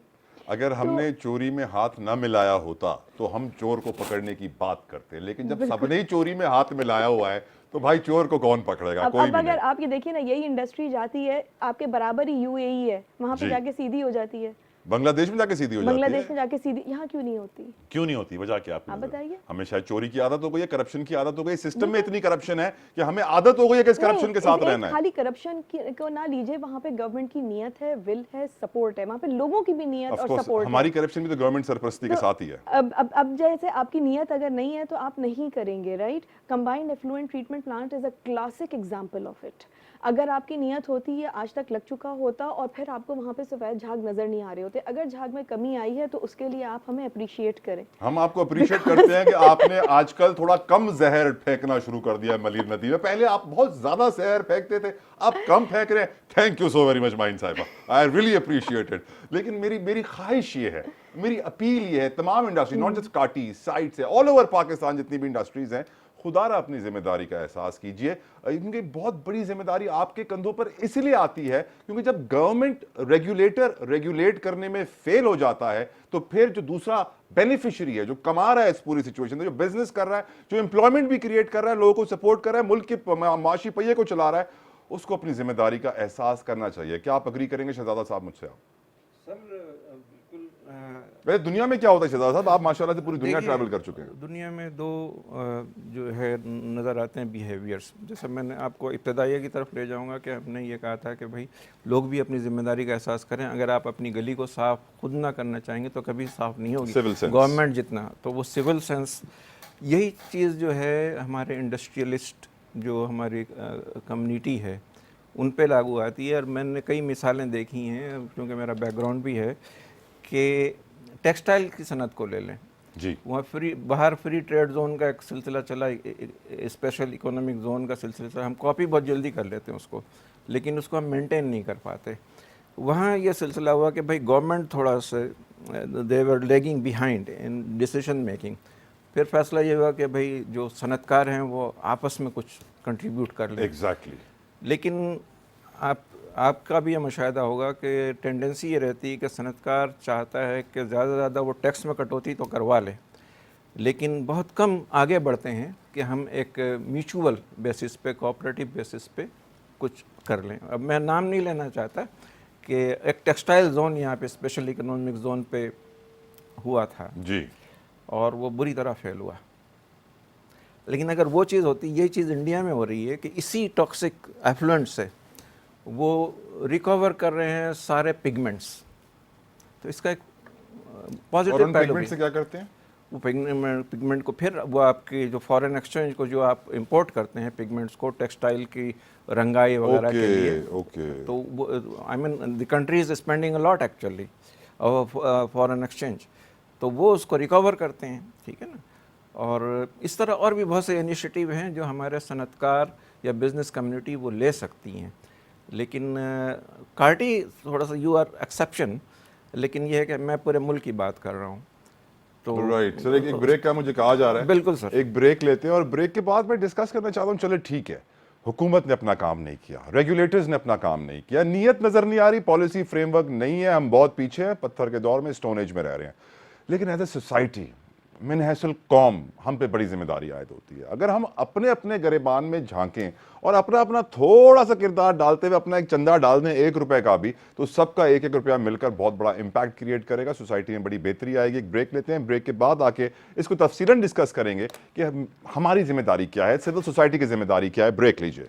اگر ہم نے چوری میں ہاتھ نہ ملایا ہوتا تو ہم چور کو پکڑنے کی بات کرتے, لیکن جب سب نے چوری میں ہاتھ ملایا ہوا ہے تو بھائی چور کو کون پکڑے گا؟ کوئی بھی نہیں.
اب اگر آپ یہ دیکھیے نا, یہی انڈسٹری جاتی ہے آپ کے برابر ہی یو اے ای ہے, وہاں پہ جا کے سیدھی ہو جاتی ہے.
بنگلہ دیش میں جا کے سیدھی ہو جاتی
بنگلہ
ہے,
دیش میں جا کے سیدھی, یہاں کیوں نہیں ہوتی؟
کیوں نہیں ہوتی؟ وجہ کیا آپ
آپ بتائیے.
ہمیں شاید چوری کی عادت ہو گئی ہے, کرپشن کی عادت ہو گئی, سسٹم میں اتنی کرپشن ہے کہ ہمیں عادت ہو گئی ہے کہ اس کرپشن کے ساتھ رہنا ہے.
خالی کرپشن کو نہ لیجئے, وہاں پہ گورنمنٹ کی نیت ہے, ول ہے, سپورٹ ہے, وہاں پہ لوگوں کی بھی نیت اور سپورٹ ہے.
ہماری کرپشن بھی تو گورنمنٹ سرپرستی کے ساتھ ہی ہے.
اب جیسے آپ کی نیت اگر نہیں ہے تو آپ نہیں کریں گے, right. Combined effluent treatment plant is a classic example of it. اگر آپ کی نیت ہوتی ہے, آج تک لگ چکا ہوتا, اور پھر آپ کو وہاں پہ سفید جھاگ نظر نہیں آ رہے ہوتے. اگر جھاگ میں کمی آئی ہے تو اس کے لیے آپ ہمیں اپریشیٹ کریں.
ہم آپ کو اپریشیٹ کرتے ہیں کہ آپ نے آج کل تھوڑا کم زہر پھینکنا شروع کر دیا ہے ملیر ندی میں. پہلے آپ بہت زیادہ زہر پھینکتے تھے, آپ کم پھینک رہے ہیں. Thank you so very much mine صاحبہ, آئی ریئلی اپریشیٹ اٹ. لیکن میری خواہش یہ ہے, میری اپیل یہ ہے, تمام industry, not just Kati site سے, آل اوور پاکستان جتنی بھی انڈسٹریز ہیں, خدا را اپنی ذمہ داری کا احساس کیجئے. کیونکہ بہت بڑی ذمہ داری آپ کے کندھوں پر اس لیے آتی ہے کیونکہ جب گورنمنٹ ریگولیٹر ریگولیٹ کرنے میں فیل ہو جاتا ہے تو پھر جو دوسرا بینیفیشری ہے, جو کما رہا ہے اس پوری سچویشن سے, جو بزنس کر رہا ہے, جو امپلائمنٹ بھی کریٹ کر رہا ہے, لوگوں کو سپورٹ کر رہا ہے, ملک کے معاشی پہیے کو چلا رہا ہے, اس کو اپنی ذمہ داری کا احساس کرنا چاہیے. کیا آپ اگری کریں گے شہزادہ صاحب مجھ سے؟
سر بالکل.
ویسے دنیا میں کیا ہوتا ہے شہزادہ صاحب, آپ ماشاءاللہ سے پوری دنیا ٹریول کر چکے ہیں.
دنیا میں دو جو ہے نظر آتے ہیں بیہیویئرس. جیسے میں نے آپ کو ابتدائیہ کی طرف لے جاؤں گا کہ ہم نے یہ کہا تھا کہ بھائی لوگ بھی اپنی ذمہ داری کا احساس کریں. اگر آپ اپنی گلی کو صاف خود نہ کرنا چاہیں گے تو کبھی صاف نہیں ہوگی گورنمنٹ جتنا. تو وہ سول سینس, یہی چیز جو ہے ہمارے انڈسٹریلسٹ جو ہماری کمیونٹی ہے ان پہ لاگو آتی ہے. اور میں نے کئی مثالیں دیکھی ہیں کیونکہ میرا بیک گراؤنڈ بھی ہے کہ ٹیکسٹائل کی صنعت کو لے لیں
جی,
وہاں باہر فری ٹریڈ زون کا ایک سلسلہ چلا, اسپیشل اکنامک زون کا سلسلہ چلا. ہم کاپی بہت جلدی کر لیتے ہیں اس کو, لیکن اس کو ہم مینٹین نہیں کر پاتے. وہاں یہ سلسلہ ہوا کہ بھائی گورنمنٹ تھوڑا سا دے ور لیگنگ بیہائنڈ ان ڈیسیشن میکنگ. پھر فیصلہ یہ ہوا کہ بھائی جو صنعت کار ہیں وہ آپس میں کچھ کنٹریبیوٹ کر لیں.
ایگزیکٹلی.
لیکن آپ کا بھی یہ مشاہدہ ہوگا کہ ٹینڈنسی یہ رہتی ہے کہ صنعت کار چاہتا ہے کہ زیادہ سے زیادہ وہ ٹیکس میں کٹوتی تو کروا لے, لیکن بہت کم آگے بڑھتے ہیں کہ ہم ایک میوچول بیسس پہ, کوآپریٹو بیسس پہ کچھ کر لیں. اب میں نام نہیں لینا چاہتا کہ ایک ٹیکسٹائل زون یہاں پہ اسپیشل اکنامک زون پہ ہوا تھا
جی,
اور وہ بری طرح فیل ہوا. لیکن اگر وہ چیز ہوتی, یہ چیز انڈیا میں ہو رہی ہے کہ اسی ٹاکسک ایفلوئنٹ سے وہ ریکور کر رہے ہیں سارے پگمنٹس. تو اس کا ایک پازیٹیو پہلو بھی.
سے کیا کرتے ہیں
وہ پگمنٹ کو پھر وہ آپ کی جو فارن ایکسچینج کو جو آپ امپورٹ کرتے ہیں پگمنٹس کو ٹیکسٹائل کی رنگائی وغیرہ کے لیے, تو I mean the country is spending a lot actually foreign exchange, تو وہ اس کو ریکور کرتے ہیں. ٹھیک ہے نا. اور اس طرح اور بھی بہت سے انیشیٹیو ہیں جو ہمارے صنعت کار یا بزنس کمیونٹی وہ لے سکتی ہیں. لیکن کارٹی تھوڑا سا یو آر ایکسیپشن, لیکن یہ ہے کہ میں پورے ملک کی بات کر رہا ہوں. تو
رائٹ سر, ایک بریک کا مجھے کہا جا رہا ہے.
بالکل سر,
ایک بریک لیتے ہیں اور بریک کے بعد میں ڈسکس کرنا چاہتا ہوں. چلے ٹھیک ہے, حکومت نے اپنا کام نہیں کیا, ریگولیٹرز نے اپنا کام نہیں کیا, نیت نظر نہیں آ رہی, پالیسی فریم ورک نہیں ہے, ہم بہت پیچھے ہیں, پتھر کے دور میں, اسٹون ایج میں رہ رہے ہیں. لیکن ایز اے سوسائٹی من حیث القوم ہم پہ بڑی ذمہ داری عائد ہوتی ہے. اگر ہم اپنے اپنے گریبان میں جھانکیں اور اپنا تھوڑا سا کردار ڈالتے ہوئے اپنا ایک چندہ ڈال دیں 1 روپے کا بھی, تو سب کا 1-1 روپیہ مل کر بہت بڑا امپیکٹ کریٹ کرے گا, سوسائٹی میں بڑی بہتری آئے گی. ایک بریک لیتے ہیں, بریک کے بعد آ کے اس کو تفصیلاً ڈسکس کریں گے کہ ہماری ذمہ داری کیا ہے, سول سوسائٹی کی ذمہ داری کیا ہے. بریک لیجیے.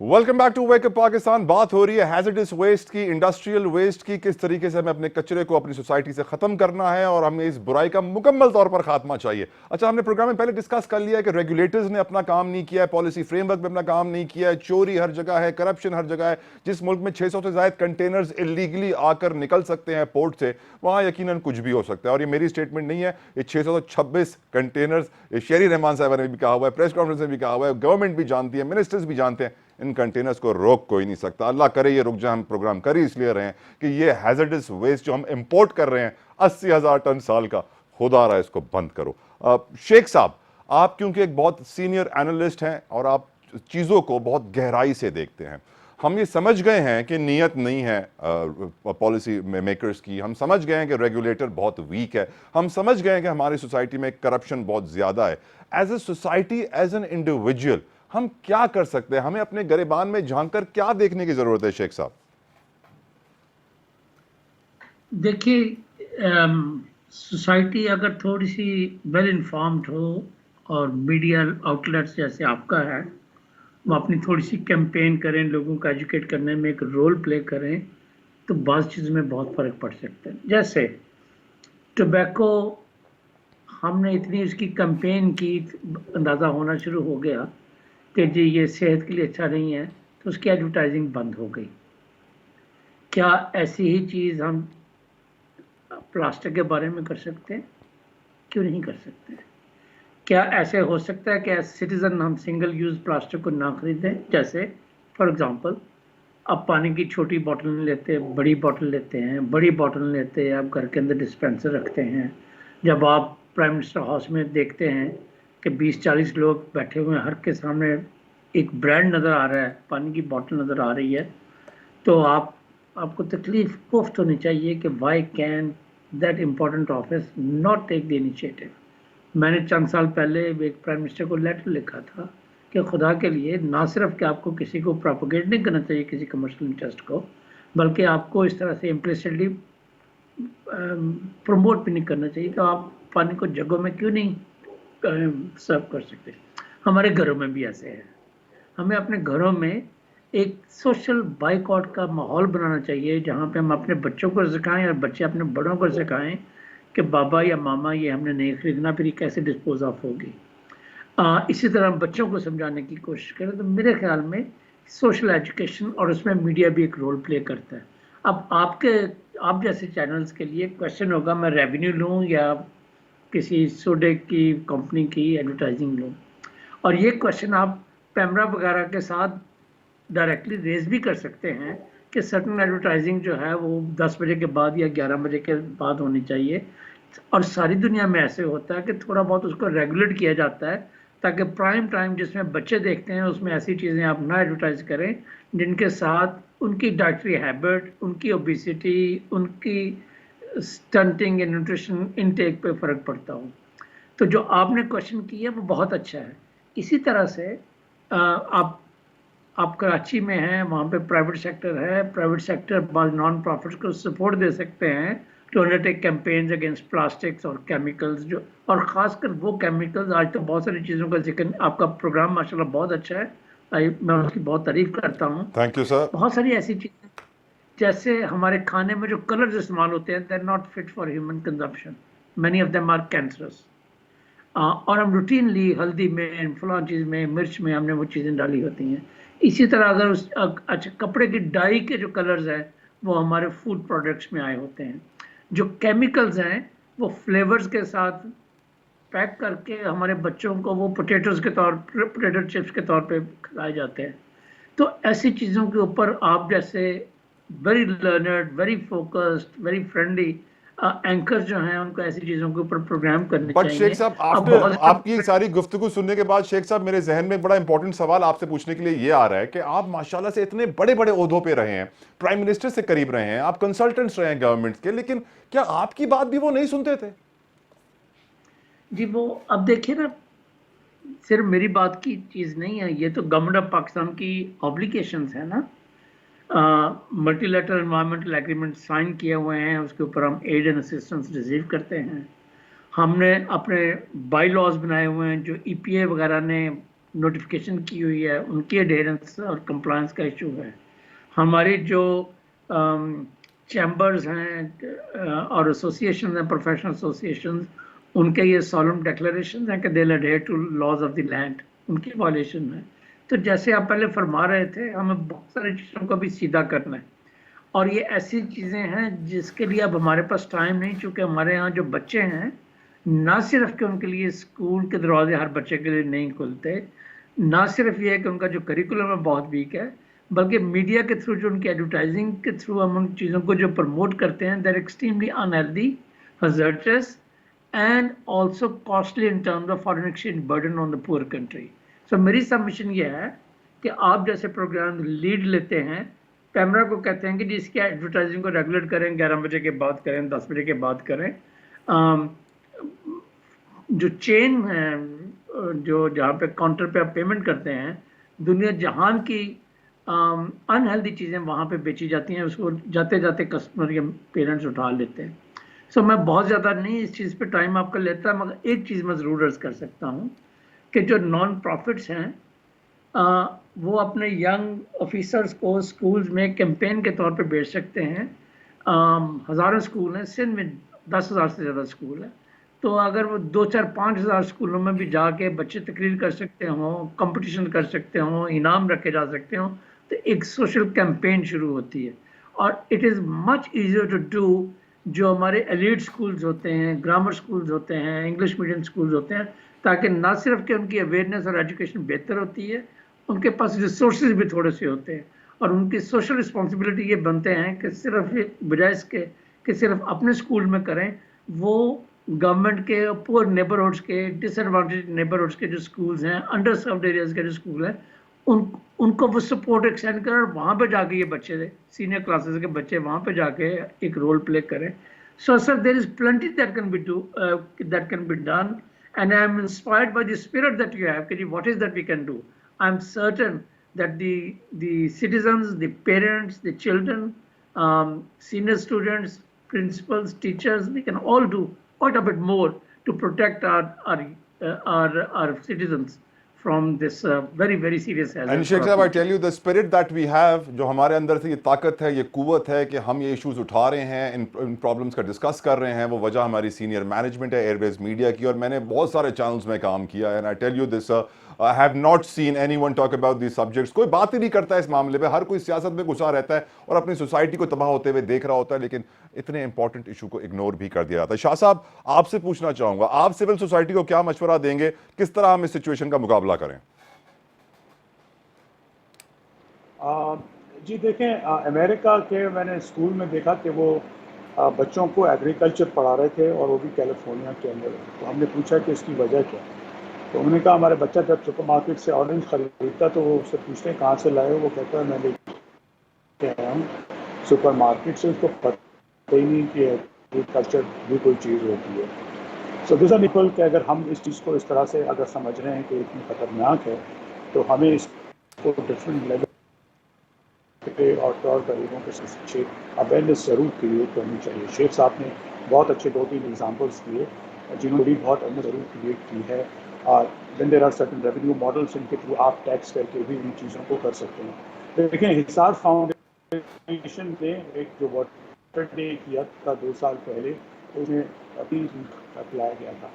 Welcome back to week Up Pakistan. بات ہو رہی ہے ہیزرڈس ویسٹ کی, انڈسٹریل ویسٹ کی, کس طریقے سے ہمیں اپنے کچرے کو اپنی سوسائٹی سے ختم کرنا ہے اور ہمیں اس برائی کا مکمل طور پر خاتمہ چاہیے. اچھا, ہم نے پروگرام میں پہلے ڈسکس کر لیا ہے کہ ریگولیٹرز نے اپنا کام نہیں کیا ہے, پالیسی فریم ورک میں اپنا کام نہیں کیا ہے, چوری ہر جگہ ہے, کرپشن ہر جگہ ہے. جس ملک میں 600 سے زائد کنٹینرز اللیگلی آ کر نکل سکتے ہیں پورٹ سے, وہاں یقیناً کچھ بھی ہو سکتا ہے. اور یہ میری اسٹیٹمنٹ نہیں ہے, یہ 626 کنٹینرز شہری رحمان صاحب نے بھی کہا ہوا ہے, پریس کانفرنس میں بھی کہا ہوا ہے, گورنمنٹ بھی جانتی ہے, منسٹرز بھی جانتے ہیں. ان کنٹینرز کو روک کوئی نہیں سکتا. اللہ کرے یہ رک جائے. ہم پروگرام کر ہی اس لیے رہے ہیں کہ یہ ہیزرڈس ویسٹ جو ہم امپورٹ کر رہے ہیں 80,000 ٹن سال کا, خدا رہا اس کو بند کرو. شیخ صاحب, آپ کیونکہ ایک بہت سینئر اینالسٹ ہیں اور آپ چیزوں کو بہت گہرائی سے دیکھتے ہیں, ہم یہ سمجھ گئے ہیں کہ نیت نہیں ہے پالیسی میکرز کی, ہم سمجھ گئے ہیں کہ ریگولیٹر بہت ویک ہے, ہم سمجھ گئے ہیں کہ ہماری سوسائٹی میں کرپشن بہت زیادہ ہے. As a society, as an individual, ہم کیا کر سکتے ہیں؟ ہمیں اپنے گریبان میں جھانک کر کیا دیکھنے کی ضرورت ہے شیخ صاحب؟
دیکھیے, سوسائٹی اگر تھوڑی سی ویل انفارمڈ ہو اور میڈیا آؤٹلیٹس جیسے آپ کا ہے وہ اپنی تھوڑی سی کیمپین کریں, لوگوں کو ایجوکیٹ کرنے میں ایک رول پلے کریں, تو بعض چیزوں میں بہت فرق پڑ سکتا ہے. جیسے ٹوبیکو, ہم نے اتنی اس کی کیمپین کی, اندازہ ہونا شروع ہو گیا کہ جی یہ صحت کے لیے اچھا نہیں ہے, تو اس کی ایڈورٹائزنگ بند ہو گئی. کیا ایسی ہی چیز ہم پلاسٹک کے بارے میں کر سکتے ہیں؟ کیوں نہیں کر سکتے؟ کیا ایسے ہو سکتا ہے کہ ایز سٹیزن ہم سنگل یوز پلاسٹک کو نہ خریدیں؟ جیسے فار ایگزامپل, اب پانی کی چھوٹی بوٹل نہیں لیتے, بڑی بوٹل لیتے ہیں, بڑی بوٹل لیتے ہیں اب گھر کے اندر ڈسپینسر رکھتے ہیں. جب آپ پرائم منسٹر ہاؤس میں دیکھتے ہیں کہ 20-40 لوگ بیٹھے ہوئے ہیں, ہر کے سامنے ایک برانڈ نظر آ رہا ہے, پانی کی بوٹل نظر آ رہی ہے, تو آپ کو تکلیف کوفت ہونی چاہیے کہ why can that important office not take the initiative. میں نے چند سال پہلے ایک پرائم منسٹر کو لیٹر لکھا تھا کہ خدا کے لیے نہ صرف کہ آپ کو کسی کو پروپیگیٹ نہیں کرنا چاہیے کسی کمرشل انٹرسٹ کو, بلکہ آپ کو اس طرح سے امپلیسٹلی پروموٹ بھی نہیں کرنا چاہیے کہ آپ پانی کو جگوں میں کیوں نہیں سرو کر سکتے. ہمارے گھروں میں بھی ایسے ہے. ہمیں اپنے گھروں میں ایک سوشل بائیکاٹ کا ماحول بنانا چاہیے جہاں پہ ہم اپنے بچوں کو سکھائیں اور بچے اپنے بڑوں کو سکھائیں کہ بابا یا ماما یہ ہم نے نہیں خریدنا, پھر یہ کیسے ڈسپوز آف ہوگی. اسی طرح ہم بچوں کو سمجھانے کی کوشش کریں. تو میرے خیال میں سوشل ایجوکیشن اور اس میں میڈیا بھی ایک رول پلے کرتا ہے. اب آپ جیسے چینلز کے لیے کوشچن ہوگا میں ریونیو لوں یا کسی سوڈے کی کمپنی کی ایڈورٹائزنگ لوں, اور یہ کوشچن آپ پیمرا وغیرہ کے ساتھ ڈائریکٹلی ریز بھی کر سکتے ہیں کہ سرٹن ایڈورٹائزنگ جو ہے وہ 10 بجے کے بعد یا 11 بجے کے بعد ہونی چاہیے. اور ساری دنیا میں ایسے ہوتا ہے کہ تھوڑا بہت اس کو ریگولیٹ کیا جاتا ہے تاکہ پرائم ٹائم جس میں بچے دیکھتے ہیں اس میں ایسی چیزیں آپ نہ ایڈورٹائز کریں جن کے ساتھ ان کی ڈائٹری ہیبٹ, ان کی اوبیسٹی, ان کی سٹنٹنگ یا نیوٹریشن انٹیک پہ فرق پڑتا ہو. تو جو آپ نے کوشچن کیا وہ بہت اچھا ہے. اسی طرح سے آپ کراچی میں ہیں, وہاں پہ پرائیویٹ سیکٹر ہے, پرائیویٹ سیکٹر بعض نان پروفٹس کو سپورٹ دے سکتے ہیں to undertake campaigns against plastics اور کیمیکلز, جو اور خاص کر وہ کیمیکلز. آج تو بہت ساری چیزوں کا ذکر, آپ کا پروگرام ماشاءاللہ بہت اچھا ہے, میں اس کی بہت تعریف کرتا ہوں.
Thank you sir.
بہت ساری ایسی چیزیں جیسے ہمارے کھانے میں جو کلرز استعمال ہوتے ہیں they are not fit for human consumption, many of them are cancerous. اور ہم روٹینلی ہلدی میں, فلاں چیز میں, مرچ میں ہم نے وہ چیزیں ڈالی ہوتی ہیں. اسی طرح اگر اچھا کپڑے کی ڈائی کے جو کلرز ہیں وہ ہمارے فوڈ پروڈکٹس میں آئے ہوتے ہیں. جو کیمیکلز ہیں وہ فلیورز کے ساتھ پیک کر کے ہمارے بچوں کو وہ پوٹیٹو چپس کے طور پہ کھلائے جاتے ہیں. تو ایسی چیزوں کے اوپر آپ جیسے very learned, very focused, very friendly anchor جو ہیں ان کو ایسی چیزوں کے اوپر پروگرام کرنے
بٹ
چاہیے.
شیخ صاحب, آپ کی ساری گفتگو سننے کے بعد شیخ صاحب میرے ذہن میں ایک بڑا امپورٹنٹ سوال آپ سے پوچھنے کے لیے یہ آ رہا ہے کہ آپ ماشاءاللہ سے اتنے بڑے بڑے عہدوں پہ رہے ہیں, پرائم منسٹر سے قریب رہے ہیں, آپ کنسلٹنٹس رہے ہیں گورنمنٹ کے, لیکن کیا آپ کی بات بھی وہ نہیں سنتے تھے؟
جی وہ اب دیکھیے نا, صرف میری بات کی چیز نہیں ہے, یہ تو گورنمنٹ آف پاکستان کی آبلیگیشنز ہیں نا. Multilateral environmental agreement sign کیے ہوئے ہیں, اس کے اوپر ہم ایڈ اینڈ اسسٹنس ریسیو کرتے ہیں. ہم نے اپنے بائی لاز بنائے ہوئے ہیں, جو ای پی اے وغیرہ نے نوٹیفیکیشن کی ہوئی ہے, ان کی اڈیرنس اور کمپلائنس کا ایشو ہے. ہماری جو چیمبرز ہیں اور ایسوسیشنز ہیں, پروفیشنل ایسوسیشنز, ان کے یہ سالم ڈیکلریشنز ہیں کہ they will adhere to laws of the land, ان کی وائلیشن ہے. تو جیسے آپ پہلے فرما رہے تھے, ہمیں بہت ساری چیزوں کو بھی سیدھا کرنا ہے, اور یہ ایسی چیزیں ہیں جس کے لیے اب ہمارے پاس ٹائم نہیں, چونکہ ہمارے ہاں جو بچے ہیں نہ صرف کہ ان کے لیے اسکول کے دروازے ہر بچے کے لیے نہیں کھلتے, نہ صرف یہ ہے کہ ان کا جو کریکولم ہے بہت ویک ہے, بلکہ میڈیا کے تھرو جو ان کی ایڈورٹائزنگ کے تھرو ہم ان چیزوں کو جو پروموٹ کرتے ہیں they're extremely unhealthy, hazardous and also costly in terms of foreign exchange burden on the poor country. So میری سبمیشن یہ ہے کہ آپ جیسے پروگرام لیڈ لیتے ہیں، پیمرا کو کہتے ہیں کہ جی اس کی ایڈورٹائزنگ کو ریگولیٹ کریں، 11 بجے کے بعد کریں، 10 بجے کے بعد کریں. جو چین ہے جو جہاں پہ کاؤنٹر پہ آپ پیمنٹ کرتے ہیں، دنیا جہان کی انہیلدی چیزیں وہاں پہ بیچی جاتی ہیں، اس کو جاتے جاتے کسٹمر یا پیرنٹس اٹھا لیتے ہیں. سو میں بہت زیادہ نہیں اس چیز پہ ٹائم آپ کا لیتا، مگر ایک چیز میں ضرور عرض کر سکتا ہوں کہ جو نان پروفٹس ہیں وہ اپنے ینگ آفیسرز کو سکولز میں کیمپین کے طور پہ بیچ سکتے ہیں. ہزاروں سکول ہیں، سندھ میں 10,000 سے زیادہ سکول ہیں، تو اگر وہ 2-4-5,000 سکولوں میں بھی جا کے بچے تقریر کر سکتے ہوں، کمپٹیشن کر سکتے ہوں، انعام رکھے جا سکتے ہوں، تو ایک سوشل کیمپین شروع ہوتی ہے. اور it is much easier to do. جو ہمارے ایلیٹ سکولز ہوتے ہیں، گرامر سکولز ہوتے ہیں، انگلش میڈیم سکولز ہوتے ہیں، تاکہ نہ صرف کہ ان کی اویئرنیس اور ایجوکیشن بہتر ہوتی ہے، ان کے پاس ریسورسز بھی تھوڑے سے ہوتے ہیں، اور ان کی سوشل رسپانسبلٹی یہ بنتے ہیں کہ صرف بجائے اس کے کہ صرف اپنے سکول میں کریں، وہ گورنمنٹ کے پور نیبرہڈس کے، ڈس ایڈوانٹیج نیبرہڈس کے جو سکولز ہیں، انڈر سروڈ ایریاز کے جو سکول ہیں، ان کو وہ سپورٹ ایکسٹینڈ کریں، اور وہاں پہ جا کے یہ بچے سینئر کلاسز کے بچے وہاں پہ جا کے ایک رول پلے کریں. So sir, there is plenty that can be done, and I am inspired by the spirit that you have. What is that we can do? I am certain that the citizens, the parents, the children, senior students, principals, teachers, we can all do quite a bit more to protect our citizens from this very, very serious hazard.
And Sheikh Sahab, I tell you, the spirit that we have, جو ہمارے اندر سے یہ طاقت ہے، یہ قوت ہے کہ ہم یہ ایشوز اٹھا رہے ہیں، ان پرابلمس کا ڈسکس کر رہے ہیں، وہ وجہ ہماری سینئر مینجمنٹ ہے ایئر ویز میڈیا کی. اور میں نے بہت سارے چینلز میں کام کیا ہے، and I tell you this, I have not seen anyone talk about these subjects. کوئی بات ہی نہیں کرتا ہے اس معاملے پہ، ہر کوئی سیاست میں گھسا رہتا ہے اور اپنی سوسائٹی کو تباہ ہوتے ہوئے دیکھ رہا ہوتا ہے، لیکن اتنے امپورٹنٹ ایشو کو اگنور بھی کر دیا جاتا ہے. شاہ صاحب، آپ سے پوچھنا چاہوں گا، آپ سول سوسائٹی کو کیا مشورہ دیں گے، کس طرح ہم اس سچویشن کا مقابلہ کریں؟
جی دیکھیں، امریکہ کے میں نے اسکول میں دیکھا کہ وہ بچوں کو ایگریکلچر پڑھا رہے تھے، اور وہ بھی کیلیفورنیا کے اندر. تو ہم نے پوچھا کہ اس کی وجہ کیا، تو انہوں نے کہا ہمارے بچہ جب سپر مارکیٹ سے اورنج خریدتا تو وہ اس سے پوچھتے ہیں کہاں سے لائے ہو، وہ کہتا ہے میں لے کے آیا ہوں سپر مارکیٹ سے. اس کو پتہ ہی نہیں کہ ایگریکلچر بھی کوئی چیز ہوتی ہے. سو دس آر پیپل کہ اگر ہم اس چیز کو اس طرح سے اگر سمجھ رہے ہیں کہ اتنی خطرناک ہے، تو ہمیں اس کو ڈفرینٹ لیول اور طریقوں کے سے اویئرنیس ضرور کریٹ کرنی چاہیے. شیخ صاحب نے بہت اچھے 2-3 ایگزامپلس دیے جنہوں نے بھی بہت اویئرنیس ضرور کریٹ کی ہے. Then there are certain revenue models ان کے تھرو آپ ٹیکس کر کے بھی ان چیزوں کو کر سکتے ہیں. دیکھیں، حصار فاؤنڈیشن نے ایک جو واٹر ڈے کیا تھا 2 سال پہلے، اس میں ابھی اپلایا گیا تھا.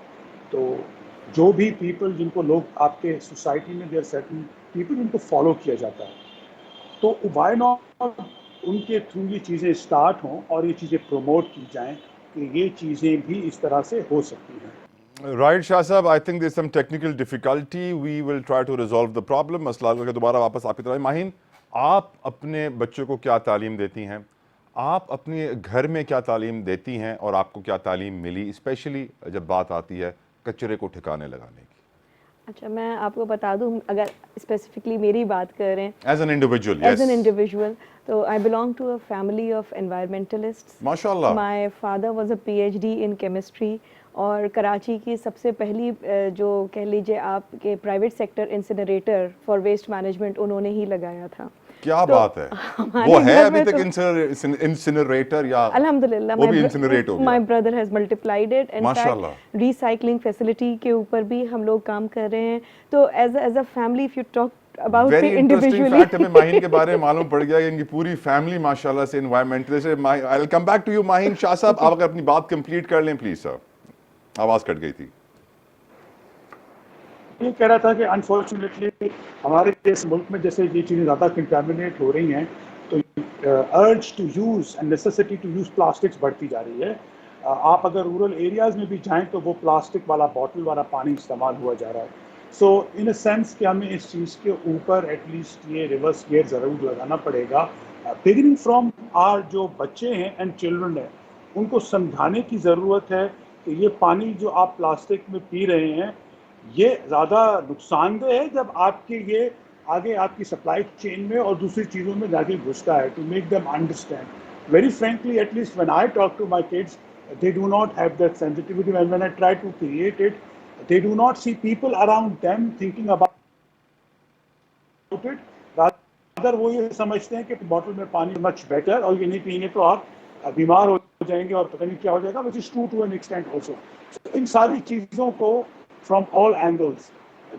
تو جو بھی پیپل جن کو لوگ آپ کے سوسائٹی میں دیر سرٹن پیپل جن کو فالو کیا جاتا ہے، تو وائی ناٹ ان کے تھرو یہ چیزیں اسٹارٹ ہوں اور یہ چیزیں پروموٹ کی جائیں کہ یہ چیزیں بھی اس طرح سے ہو سکتی ہیں.
رائٹ شاہ صاحب، I think there some technical difficulty, we will try to resolve the problem. مسئلہ کر کے دوبارہ واپس آپ کی طرف. ماہین، آپ اپنے بچوں کو کیا تعلیم دیتی ہیں؟ آپ اپنے گھر میں کیا تعلیم دیتی ہیں اور آپ کو کیا تعلیم ملی، اسپیشلی جب بات آتی ہے کچرے کو ٹھکانے لگانے کی؟
اچھا، میں آپ کو بتا دوں، اگر اسپیسیفکلی میری بات کر رہے ہیں
as an individual,
as an individual, تو I belong to a family of environmentalist.
ماشاء اللہ.
My father was a PhD in chemistry, اور کراچی کی سب سے پہلی جو کہہ لیجیے آپ کے private sector incinerator for waste management انہوں نے ہی لگایا تھا.
کیا بات ہے، وہ ہے ابھی تک انسینریٹر یا
الحمدللہ
وہ بھی انسینریٹ ہو گیا؟
My brother has multiplied it. In fact recycling facility کے اوپر بھی ہم لوگ کام کر رہے ہیں. تو as a family if you talk about
very interesting
individually,
fact ہمیں ماہین کے بارے میں معلوم پڑ گیا کہ ان کی پوری فیملی ماشاءاللہ سے انوائرمنٹلسٹ ہے. I will come back to you Maheen. Shah صاحب، آپ اگر اپنی بات کمپلیٹ کر لیں پلیز. سر آواز کٹ گئی تھی.
یہ کہہ رہا تھا کہ انفارچونیٹلی ہمارے اس ملک میں جیسے یہ چیزیں زیادہ کنٹامنیٹ ہو رہی ہیں، تو urge to use and necessity to use plastics بڑھتی جا رہی ہے. آپ اگر رورل ایریاز میں بھی جائیں تو وہ پلاسٹک والا باٹل والا پانی استعمال ہوا جا رہا ہے. سو ان اے سینس کہ ہمیں اس چیز کے اوپر ایٹ لیسٹ یہ ریورس گیئر ضرور لگانا پڑے گا. بگننگ فرام آر جو بچے ہیں اینڈ چلڈرن ہیں، ان کو سمجھانے کی ضرورت ہے کہ یہ پانی جو آپ پلاسٹک میں پی رہے ہیں یہ زیادہ نقصان دہ ہے جب آپ کے یہ آگے آپ کی سپلائی چین میں اور دوسری چیزوں میں جا کے گھستا ہے to make them understand. Very frankly at least when I talk to my kids, they do not have that sensitivity, and when I try to create it, they do not see people around them thinking about it. Rather وہ یہ سمجھتے ہیں کہ بوٹل میں پانی مچ بیٹر اور یہ نہیں پینے تو آپ بیمار ہو جائیں گے اور پتہ نہیں کیا ہو جائے گا, which is true to an extent also. ان ساری چیزوں کو from all angles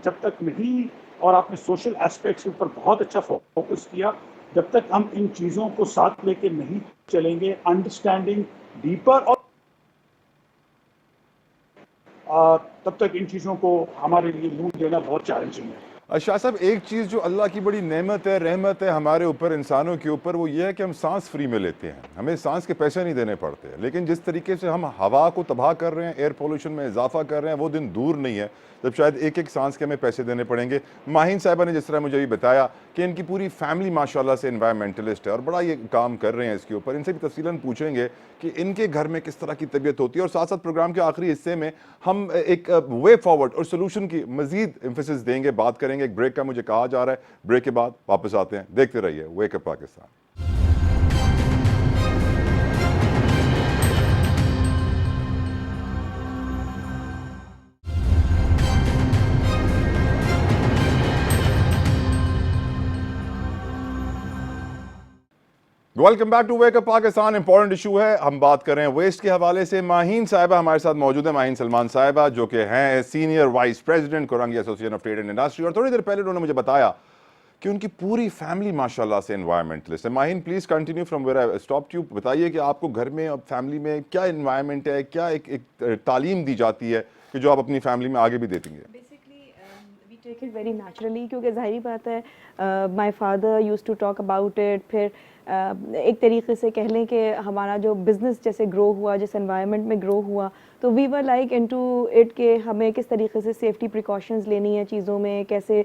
جب تک نہیں, اور آپ نے سوشل ایسپیکٹس کے اوپر بہت اچھا فوکس کیا, جب تک ہم ان چیزوں کو ساتھ لے کے نہیں چلیں گے, انڈرسٹینڈنگ ڈیپر, اور تب تک ان چیزوں کو ہمارے لیے منہ دینا بہت چیلنجنگ ہے.
شاہ صاحب ایک چیز جو اللہ کی بڑی نعمت ہے, رحمت ہے ہمارے اوپر, انسانوں کے اوپر, وہ یہ ہے کہ ہم سانس فری میں لیتے ہیں, ہمیں سانس کے پیسے نہیں دینے پڑتے. لیکن جس طریقے سے ہم ہوا کو تباہ کر رہے ہیں, ایئر پولوشن میں اضافہ کر رہے ہیں, وہ دن دور نہیں ہے جب شاید ایک ایک سانس کے ہمیں پیسے دینے پڑیں گے. ماہین صاحبہ نے جس طرح مجھے بھی بتایا کہ ان کی پوری فیملی ماشاءاللہ سے انوائرمنٹلسٹ ہے اور بڑا یہ کام کر رہے ہیں اس کے اوپر. ان سے بھی تفصیلاً پوچھیں گے کہ ان کے گھر میں کس طرح کی طبیعت ہوتی ہے, اور ساتھ ساتھ پروگرام کے آخری حصے میں ہم ایک وے فارورڈ اور سولوشن کی مزید ایمفیسس دیں گے, بات کریں گے. ایک بریک کا مجھے کہا جا رہا ہے, بریک کے بعد واپس آتے ہیں. دیکھتے رہیے Wake Up Pakistan. Welcome back to week Up Pakistan. Important issue ہے, ہم بات کر رہے ہیں ویسٹ کے حوالے سے. ماہین صاحبہ ہمارے ساتھ موجود ہیں, ماہین سلمان صاحبہ, جو کہ ہیں سینئر وائس پریزیڈنٹ کورنگی ایسوسی ایشن آف ٹریڈ اینڈ انڈسٹری, اور تھوڑی دیر پہلے انہوں نے مجھے بتایا کہ ان کی پوری فیملی ماشاءاللہ سے انوائرمنٹلسٹ ہے. Maheen please continue from where I stopped you. بتائیے کہ آپ کو گھر میں اور فیملی میں کیا انوائرمنٹ ہے, کیا ایک تعلیم دی جاتی ہے کہ جو آپ اپنی فیملی میں آگے بھی دیتی ہیں؟
We take it very naturally, کیونکہ ظاہری بات ہے my father used to talk about it. پھر ایک طریقے سے کہہ لیں کہ ہمارا جو بزنس جیسے گرو ہوا, جس انوائرمنٹ میں گرو ہوا, تو وی ور لائک انٹو اٹ کہ ہمیں کس طریقے سے سیفٹی پریکاشنز لینی ہے چیزوں میں, کیسے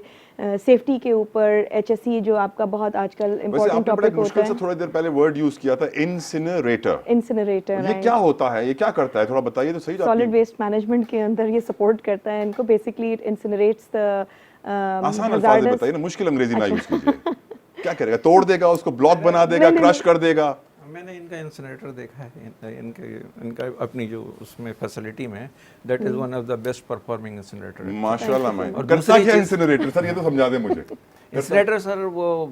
سیفٹی کے اوپر HSE جو آپ کا بہت آج کل امپورٹنٹ ٹاپک ہوتا ہے.
تھوڑی دیر پہلے ورڈ یوز کیا تھا انسینریٹر.
انسینریٹر
یہ کیا ہوتا ہے, یہ کیا کرتا ہے, تھوڑا بتائیے تو صحیح.
سالڈ ویسٹ مینجمنٹ کے اندر یہ سپورٹ کرتا ہے ان کو. بیسکلی اٹ انسینریٹس دا
آسان الفاظ میں بتائیے نا, مشکل انگریزی نہ یوز کیجیے. کیا کرے گا, توڑ دے گا اس کو, بلاک بنا دے گا, کرش کر دے گا؟
میں نے ان کا انسینریٹر دیکھا ہے, ان کا اپنی جو اس میں فیسلٹی میں, that is one of the best performing incinerator.
ماشاءاللہ. میں کرتا کیا انسینریٹر سر, یہ تو سمجھا دیں مجھے.
انسینریٹر سر وہ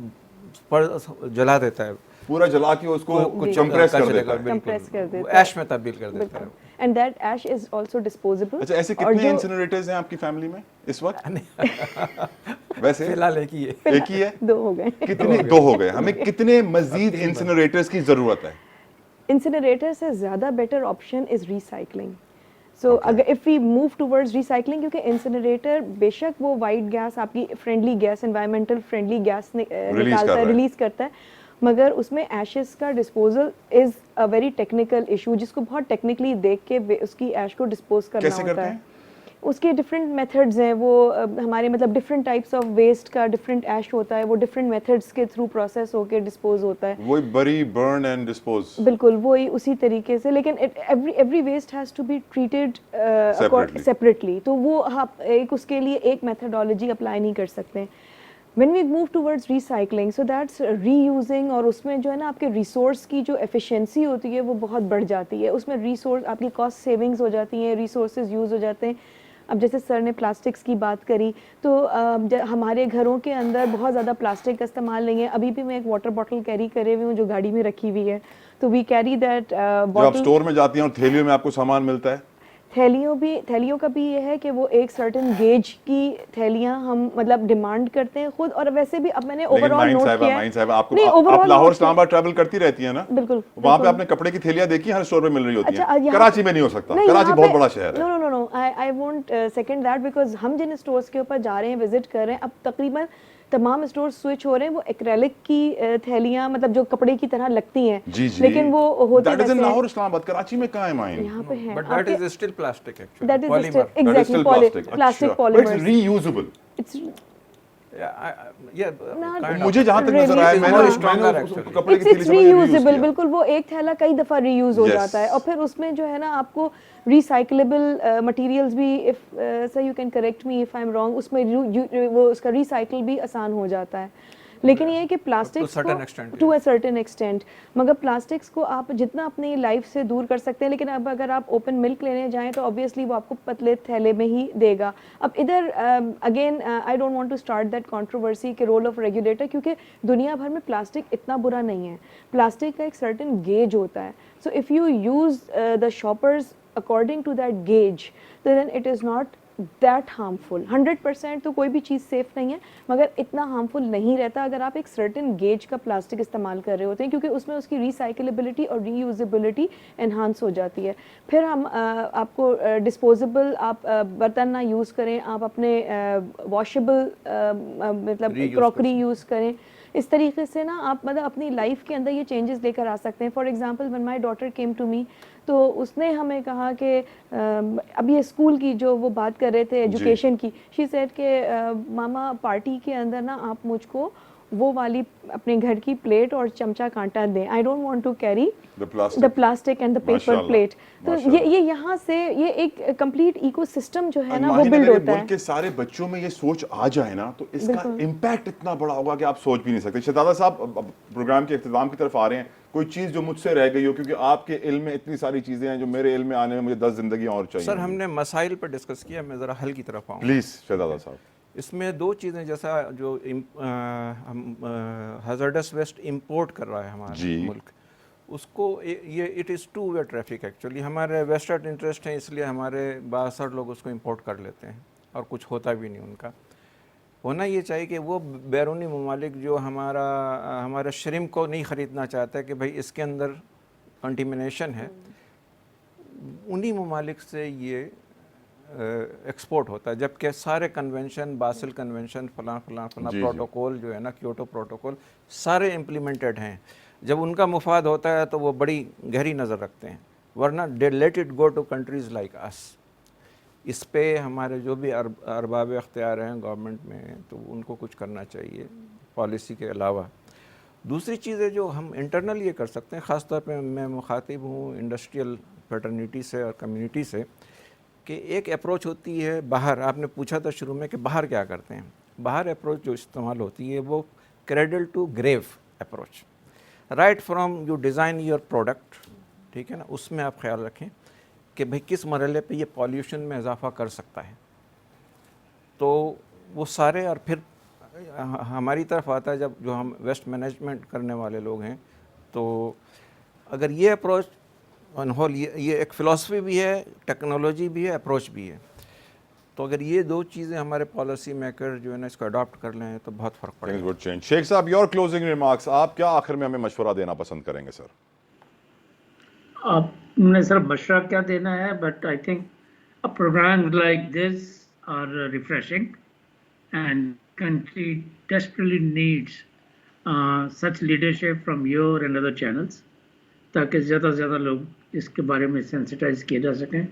جلا دیتا ہے,
پورا جلا کے اس کو چمپریس کر دیتا ہے,
ایش میں تبدیل کر دیتا ہے.
And that ash is also disposable.
اچھا, ایسے کتنے انسینریٹرز ہیں آپ کی فیملی میں اس وقت؟ ویسے
فی الحال ایک ہی ہے.
ایک ہی ہے.
2 ہو گئے.
کتنے 2 ہو گئے. ہمیں کتنے مزید انسینریٹرز کی ضرورت ہے؟
انسینریٹر سے زیادہ better option is recycling. So اگر if we move towards recycling, کیونکہ انسینریٹر بے شک وہ وائٹ گیس, آپ کی friendly gas, environmental friendly gas نکالتا ہے, ریلیز کرتا ہے, مگر اس میں ایشز کا disposal is a very technical issue, جس کو بہت ٹیکنیکلی دیکھ کے اس کی ایش کو ڈسپوز کرنا ہوتا ہے. اس کے ڈفرینٹ میتھڈز ہیں, وہ ہمارے مطلب ڈفرینٹ ٹائپس آف ویسٹ کا ڈفرینٹ ایش ہوتا ہے, وہ ڈفرینٹ میتھڈز کے تھرو پروسیس ہو کے ڈسپوز ہوتا ہے.
وہی بری, برن اینڈ ڈسپوز.
بالکل وہی اسی طریقے سے, لیکن every waste has to be treated separately. تو وہ ایک اس کے لیے ایک میتھڈالوجی اپلائی نہیں کر سکتے. when we move towards recycling, so that's reusing, اور اس میں جو ہے نا آپ کے ریسورس کی جو ایفیشینسی ہوتی ہے وہ بہت بڑھ جاتی ہے. اس میں ریسورس آپ کی کاسٹ سیونگز ہو جاتی ہیں, ریسورسز یوز ہو جاتے ہیں. اب جیسے سر نے پلاسٹکس کی بات کری, تو ہمارے گھروں کے اندر بہت زیادہ پلاسٹک کا استعمال نہیں ہے. ابھی بھی میں ایک واٹر باٹل کیری کرے ہوئی ہوں جو گاڑی میں رکھی ہوئی ہے, تو وی کیری دیٹ
بوٹل. جب آپ اسٹور میں جاتی ہیں اور تھیلیوں میں آپ کو سامان ملتا ہے,
تھیلیوں کا بھی یہ ہے کہ وہ ایک سرٹن گیج کی تھیلیاں ہم مطلب ڈیمانڈ کرتے ہیں خود. اور ویسے بھی اب میں نے اوور آل نوٹ کیا ہے,
آپ لاہور اسلام آباد ٹریول کرتی رہتی ہیں نا,
بالکل
وہاں پہ آپ نے کپڑے کی تھیلیاں دیکھی ہر اسٹور میں مل رہی ہوتی ہیں. کراچی میں نہیں ہو سکتا, کراچی بہت بڑا شہر ہے.
No I won't second that, because ہم جن اسٹورس کے اوپر جا رہے ہیں, وزٹ کر رہے ہیں, اب تقریباً تمام اسٹور سوئچ ہو رہے ہیں. وہ ایکریلک کی تھیلیاں مطلب جو کپڑے کی طرح لگتی ہیں, لیکن وہ ہوتے ہیں
ویسے لاہور اسلام آباد. کراچی میں کہاں ہے مائن؟
یہاں پہ ہے,
but that is still plastic actually,
that is still exactly plastic polymer.
It's reusable. مجھے جہاں تک نظر آیا میں نے کپڑے کی
اٹس رییوزیبل, بالکل وہ ایک تھیلا کئی دفعہ ری یوز ہو جاتا ہے, اور پھر اس میں جو ہے نا آپ کو ریسائکلیبل مٹیریلز بھی, if sir you can correct me if I am wrong, اس میں وہ اس کا ریسائکل بھی آسان ہو جاتا ہے. لیکن یہ ہے کہ پلاسٹکس کو ٹو اے سرٹن ایکسٹینٹ, مگر پلاسٹکس کو آپ جتنا اپنی لائف سے دور کر سکتے ہیں, لیکن اب اگر آپ اوپن ملک لینے جائیں تو obviously وہ آپ کو پتلے تھیلے میں ہی دے گا. اب ادھر again I don't want to start that controversy کہ رول آف ریگولیٹر, کیونکہ دنیا بھر میں پلاسٹک اتنا برا نہیں ہے, پلاسٹک کا ایک سرٹن گیج ہوتا ہے. So if you use the shoppers according to that gauge then it is not that harmful. 100% تو کوئی بھی چیز سیف نہیں ہے, مگر اتنا ہارمفل نہیں رہتا اگر آپ ایک سرٹن گیج کا پلاسٹک استعمال کر رہے ہوتے ہیں, کیونکہ اس میں اس کی ریسائکلیبلٹی اور ری یوزیبلٹی انہانس ہو جاتی ہے. پھر ہم آپ کو ڈسپوزیبل آپ برتن نہ یوز کریں, آپ اپنے واشیبل مطلب کراکری یوز کریں. اس طریقے سے نا آپ مطلب اپنی لائف کے اندر یہ چینجز لے کر آ سکتے ہیں. For example when my daughter came to me, تو اس نے ہمیں کہا کہ اب یہ اسکول کی جو وہ بات کر رہے تھے ایجوکیشن کی, شی سیڈ کہ ماما پارٹی کے اندر نا آپ مجھ کو وہ والی اپنے گھر کی پلیٹ اور چمچہ کانٹا دیں, I don't want to carry the plastic and the paper plate. تو یہ یہاں سے یہ ایک کمپلیٹ ایکو سسٹم جو ہے نا وہ بلڈ ہوتا ہے.
ملک کے سارے بچوں میں یہ سوچ آ جائے نا تو اس کا امپیکٹ اتنا بڑا ہوگا کہ آپ سوچ بھی نہیں سکتے. شہزادہ صاحب پروگرام کے اختتام کی طرف آ رہے ہیں, کوئی چیز جو مجھ سے رہ گئی ہو, کیونکہ آپ کے علم میں اتنی ساری چیزیں ہیں جو میرے علم میں آنے میں مجھے 10 زندگیاں اور چاہیے.
سر ہم نے مسائل پر ڈسکس کیا, میں ذرا حل کی طرف آؤں.
پلیز شہزادہ صاحب.
اس میں دو چیزیں, جیسا جو ہیزرڈس ویسٹ امپورٹ کر رہا ہے ہمارا ملک, اس کو یہ it is two way traffic actually. ہمارے ویسٹرن انٹرسٹ ہیں, اس لیے ہمارے باثر لوگ اس کو امپورٹ کر لیتے ہیں اور کچھ ہوتا بھی نہیں ان کا. ہونا یہ چاہیے کہ وہ بیرونی ممالک جو ہمارے شرم کو نہیں خریدنا چاہتا ہے کہ بھائی اس کے اندر کنٹیمنیشن ہے, انہی ممالک سے یہ ایکسپورٹ ہوتا ہے, جبکہ سارے کنونشن, باسل کنونشن, فلاں فلاں فلاں پروٹوکول جو ہے نا, کیوٹو پروٹوکول, سارے امپلیمنٹڈ ہیں. جب ان کا مفاد ہوتا ہے تو وہ بڑی گہری نظر رکھتے ہیں, ورنہ let it go to countries like us. اس پہ ہمارے جو بھی ارباب اختیار ہیں گورنمنٹ میں, تو ان کو کچھ کرنا چاہیے پالیسی کے علاوہ. دوسری چیز ہے جو ہم انٹرنل یہ کر سکتے ہیں, خاص طور پہ میں مخاطب ہوں انڈسٹریل فیٹرنیٹی سے اور کمیونٹی سے, کہ ایک اپروچ ہوتی ہے باہر. آپ نے پوچھا تھا شروع میں کہ باہر کیا کرتے ہیں. باہر اپروچ جو استعمال ہوتی ہے وہ cradle to grave approach, right from you design your product, ٹھیک ہے نا, اس میں آپ خیال رکھیں کہ بھئی کس مرحلے پہ یہ پالیوشن میں اضافہ کر سکتا ہے. تو وہ سارے, اور پھر ہماری طرف آتا ہے جب جو ہم ویسٹ مینجمنٹ کرنے والے لوگ ہیں, تو اگر یہ اپروچ آن ہول, یہ ایک فلاسفی بھی ہے, ٹیکنالوجی بھی ہے, اپروچ بھی ہے, تو اگر یہ دو چیزیں ہمارے پالیسی میکر جو ہے نا اس کو اڈاپٹ کر لیں تو بہت فرق پڑے گا.
شیخ صاحب, یور کلوزنگ ریمارکس, آپ کیا آخر میں ہمیں مشورہ دینا پسند کریں گے سر؟
آپ نے سر مشورہ کیا دینا ہے, but I think programme like this are refreshing and country desperately needs such leadership from your and other channels, تاکہ زیادہ سے زیادہ لوگ اس کے بارے میں سینسٹائز کیے جا سکیں,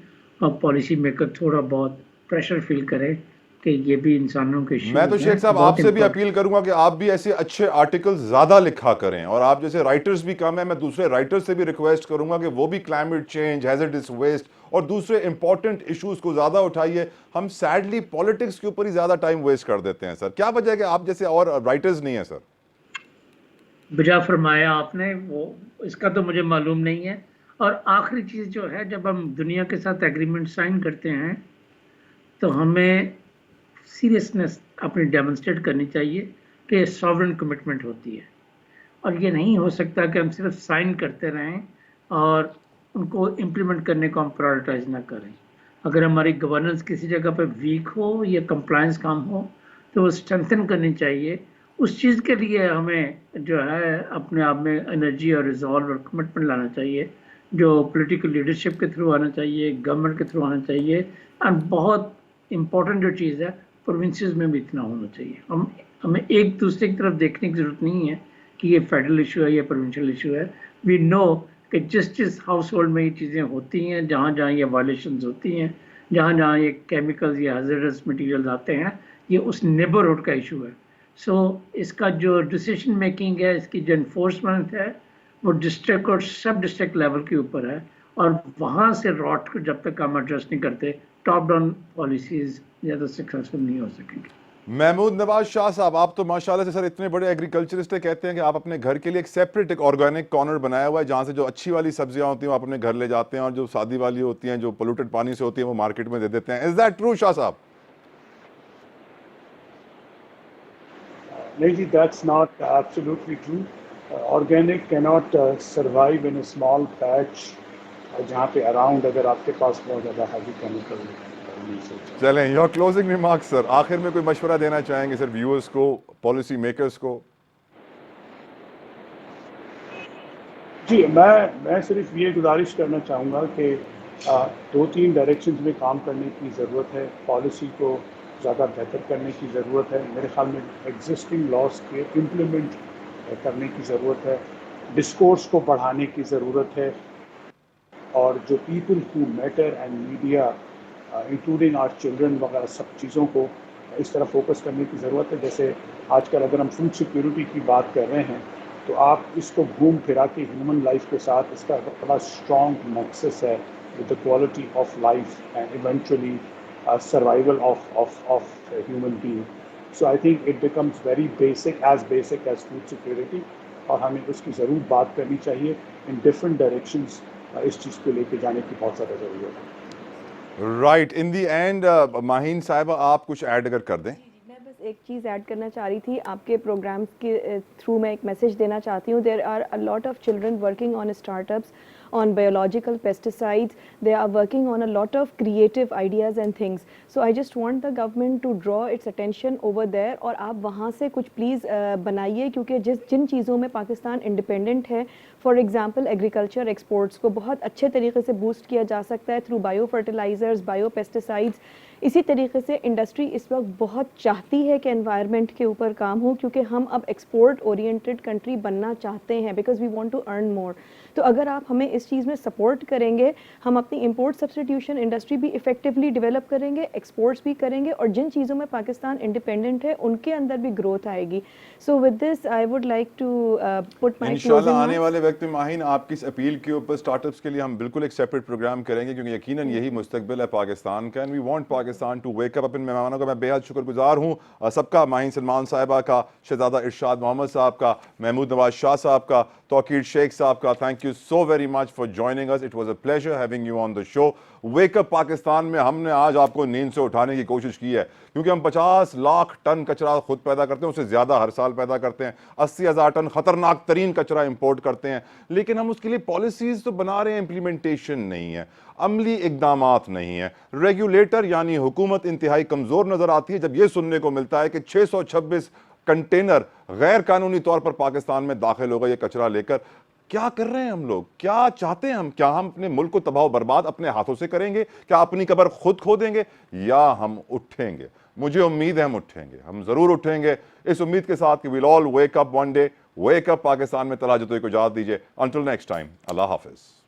اور پالیسی میکر تھوڑا بہت پریشر فیل کرے کہ یہ بھی انسانوں کے ایشوز.
میں تو شیخ صاحب آپ سے بھی اپیل کروں گا کہ آپ بھی ایسے اچھے آرٹیکل زیادہ لکھا کریں, اور آپ جیسے رائٹرز بھی کم ہیں, میں دوسرے رائٹرز سے بھی ریکویسٹ کروں گا کہ وہ بھی کلائمیٹ چینج, ہیزرڈس ویسٹ اور دوسرے امپورٹنٹ ایشوز کو زیادہ اٹھائیے. ہم سیڈلی پولیٹکس کے اوپر ہی زیادہ ٹائم ویسٹ کر دیتے ہیں. سر کیا وجہ ہے کہ آپ جیسے اور رائٹرز نہیں ہیں؟ سر
بجا فرمایا آپ نے, وہ اس کا تو مجھے معلوم نہیں ہے. اور آخری چیز جو ہے, جب ہم دنیا کے ساتھ ایگریمنٹ سائن کرتے ہیں تو ہمیں سیریسنس اپنی ڈیمونسٹریٹ کرنی چاہیے کہ ساورن کمٹمنٹ ہوتی ہے, اور یہ نہیں ہو سکتا کہ ہم صرف سائن کرتے رہیں اور ان کو امپلیمنٹ کرنے کو ہم پرائورٹائز نہ کریں. اگر ہماری گورننس کسی جگہ پہ ویک ہو یا کمپلائنس کم ہو تو وہ اسٹرینتھن کرنی چاہیے. اس چیز کے لیے ہمیں جو ہے اپنے آپ میں انرجی اور ریزالو اور کمٹمنٹ لانا چاہیے, جو پولیٹیکل لیڈرشپ کے تھرو آنا چاہیے, گورنمنٹ کے تھرو آنا چاہیے. اینڈ بہت امپورٹنٹ جو چیز ہے, پروونسز میں بھی اتنا ہونا چاہیے. ہمیں ایک دوسرے کی طرف دیکھنے کی ضرورت نہیں ہے کہ یہ فیڈرل ایشو ہے یا پروونشل ایشو ہے. وی نو کہ جس ہاؤس ہولڈ میں یہ چیزیں ہوتی ہیں, جہاں جہاں یہ وائلیشنز ہوتی ہیں, جہاں جہاں یہ کیمیکلز یا ہیزرڈس مٹیریلز آتے ہیں, یہ اس نیبرہڈ کا ایشو ہے. سو اس کا جو ڈیسیشن میکنگ ہے، اس کی جو انفورسمنٹ ہے، وہ ڈسٹرکٹ اور سب ڈسٹرکٹ لیول کے اوپر ہے، اور وہاں سے راٹ کو جب تک ہم ایڈریس نہیں کرتے، ٹاپ ڈاؤن پالیسیز زیادہ سکسیسفل نہیں ہو سکیں گی.
محمود نواز شاہ صاحب، آپ تو ماشاءاللہ سے سر اتنے بڑے ایگریکلچرسٹ ہیں، کہتے ہیں کہ آپ اپنے گھر کے لیے ایک سیپریٹ ایک آرگینک کارنر بنایا ہوا ہے جہاں سے جو اچھی والی سبزیاں ہوتی ہیں وہ آپ اپنے گھر لے جاتے ہیں، اور جو سادی والی ہوتی ہیں جو پولوٹڈ پانی سے ہوتی ہیں وہ مارکیٹ میں دے دیتے ہیں. از دیٹ ٹرو شاہ صاحب؟
نہیں جی، that's not absolutely true. Organic cannot survive in a small patch جہاں پہ اراؤنڈ اگر آپ کے پاس بہت زیادہ ہیوی کیمیکل.
چلیں، یور کلوزنگ ریمارکس سر، آخر میں کوئی مشورہ دینا چاہیں گے سر ویورز کو، پالیسی میکرز کو؟
جی، میں صرف یہ گزارش کرنا چاہوں گا کہ 2-3 ڈائریکشنز میں کام کرنے کی ضرورت ہے. پالیسی کو زیادہ بہتر کرنے کی ضرورت ہے. میرے خیال میں ایگزسٹنگ لاس کے امپلیمنٹ کرنے کی ضرورت ہے. ڈسکورس کو بڑھانے کی ضرورت ہے. اور جو people who matter and media including our children وغیرہ سب چیزوں کو اس طرح فوکس کرنے کی ضرورت ہے. جیسے آج کل اگر ہم فوڈ سیکیورٹی کی بات کر رہے ہیں تو آپ اس کو گھوم پھرا کے ہیومن لائف کے ساتھ اس کا بڑا اسٹرانگ نیکسس ہے with the quality of life and eventually survival of human being. So I think it becomes very basic as food security, اور ہمیں اس کی ضرور بات کرنی چاہیے. ان ڈفرینٹ ڈائریکشنز اس چیز کو لے کے جانے کی بہت زیادہ ضرورت ہے.
Right, in the end Maheen صاحبہ آپ کچھ ایڈ اگر کر دیں.
میں بس ایک چیز ایڈ کرنا چاہ رہی تھی آپ کے پروگرامس کے تھرو. میں ایک میسیج دینا چاہتی ہوں. There are a lot of children working on startups on biological pesticides. They are working on a lot of creative ideas and things. So I just want the government to draw its attention over there, اور آپ وہاں سے کچھ پلیز بنائیے، کیونکہ جن چیزوں میں پاکستان انڈیپینڈنٹ ہے، فار ایگزامپل ایگریکلچر ایکسپورٹس کو بہت اچھے طریقے سے بوسٹ کیا جا سکتا ہے through biofertilisers, biopesticides. اسی طریقے سے انڈسٹری اس وقت بہت چاہتی ہے کہ انوائرمنٹ کے اوپر کام ہو، کیونکہ ہم اب ایکسپورٹ اورینٹڈ کنٹری بننا چاہتے ہیں، because we want to earn more. تو اگر آپ ہمیں اس چیز میں سپورٹ کریں گے، ہم اپنی امپورٹ سبسٹیٹیوشن انڈسٹری بھی افیکٹولی ڈیولپ کریں گے، ایکسپورٹس بھی کریں گے، اور جن چیزوں میں پاکستان انڈیپینڈنٹ ہے ان کے اندر بھی گروتھ آئے گی. So with this I would like to put my
انشاءاللہ آنے والے وقت میں ماہین آپ کی اس اپیل کے اوپر اسٹارٹ اپس کے لیے ہم بالکل ایک سیپریٹ پروگرام کریں گے، کیونکہ یقیناً یہی مستقبل ہے پاکستان کا. And we want Pakistan to week up. اپنے مہمانوں کا میں بے حد شکر گزار ہوں سب کا، ماہین سلمان صاحبہ کا، شہزادہ ارشاد محمد صاحب کا، محمود نواز شاہ صاحب کا، توقیر شیخ صاحب کا. Thank you so very much for joining us. It was a pleasure having you on the show. Wake Up Pakistan میں ہم نے آج آپ کو نیند سے اٹھانے کی کوشش کی ہے، کیونکہ ہم 50 لاکھ ٹن کچرا خود پیدا کرتے ہیں، اس سے زیادہ ہر سال پیدا کرتے ہیں. 80,000 ٹن خطرناک ترین کچرا امپورٹ کرتے ہیں، لیکن ہم اس کے لیے پالیسیز تو بنا رہے ہیں، امپلیمنٹیشن نہیں ہے، عملی اقدامات نہیں ہیں. ریگولیٹر یعنی حکومت انتہائی کمزور نظر آتی ہے جب یہ سننے کو ملتا ہے کہ 626 کنٹینر غیر قانونی طور پر پاکستان میں داخل ہو گئے یہ کچرا لے کر. کیا کر رہے ہیں ہم لوگ؟ کیا چاہتے ہیں ہم؟ کیا ہم اپنے ملک کو تباہ و برباد اپنے ہاتھوں سے کریں گے؟ کیا اپنی قبر خود کھو دیں گے؟ یا ہم اٹھیں گے؟ مجھے امید ہے ہم اٹھیں گے، ہم ضرور اٹھیں گے، اس امید کے ساتھ کہ we'll all wake up one day. wake up Pakistan میں طلعت جتوئی کو اجازت دیجیے. until next time، اللہ حافظ.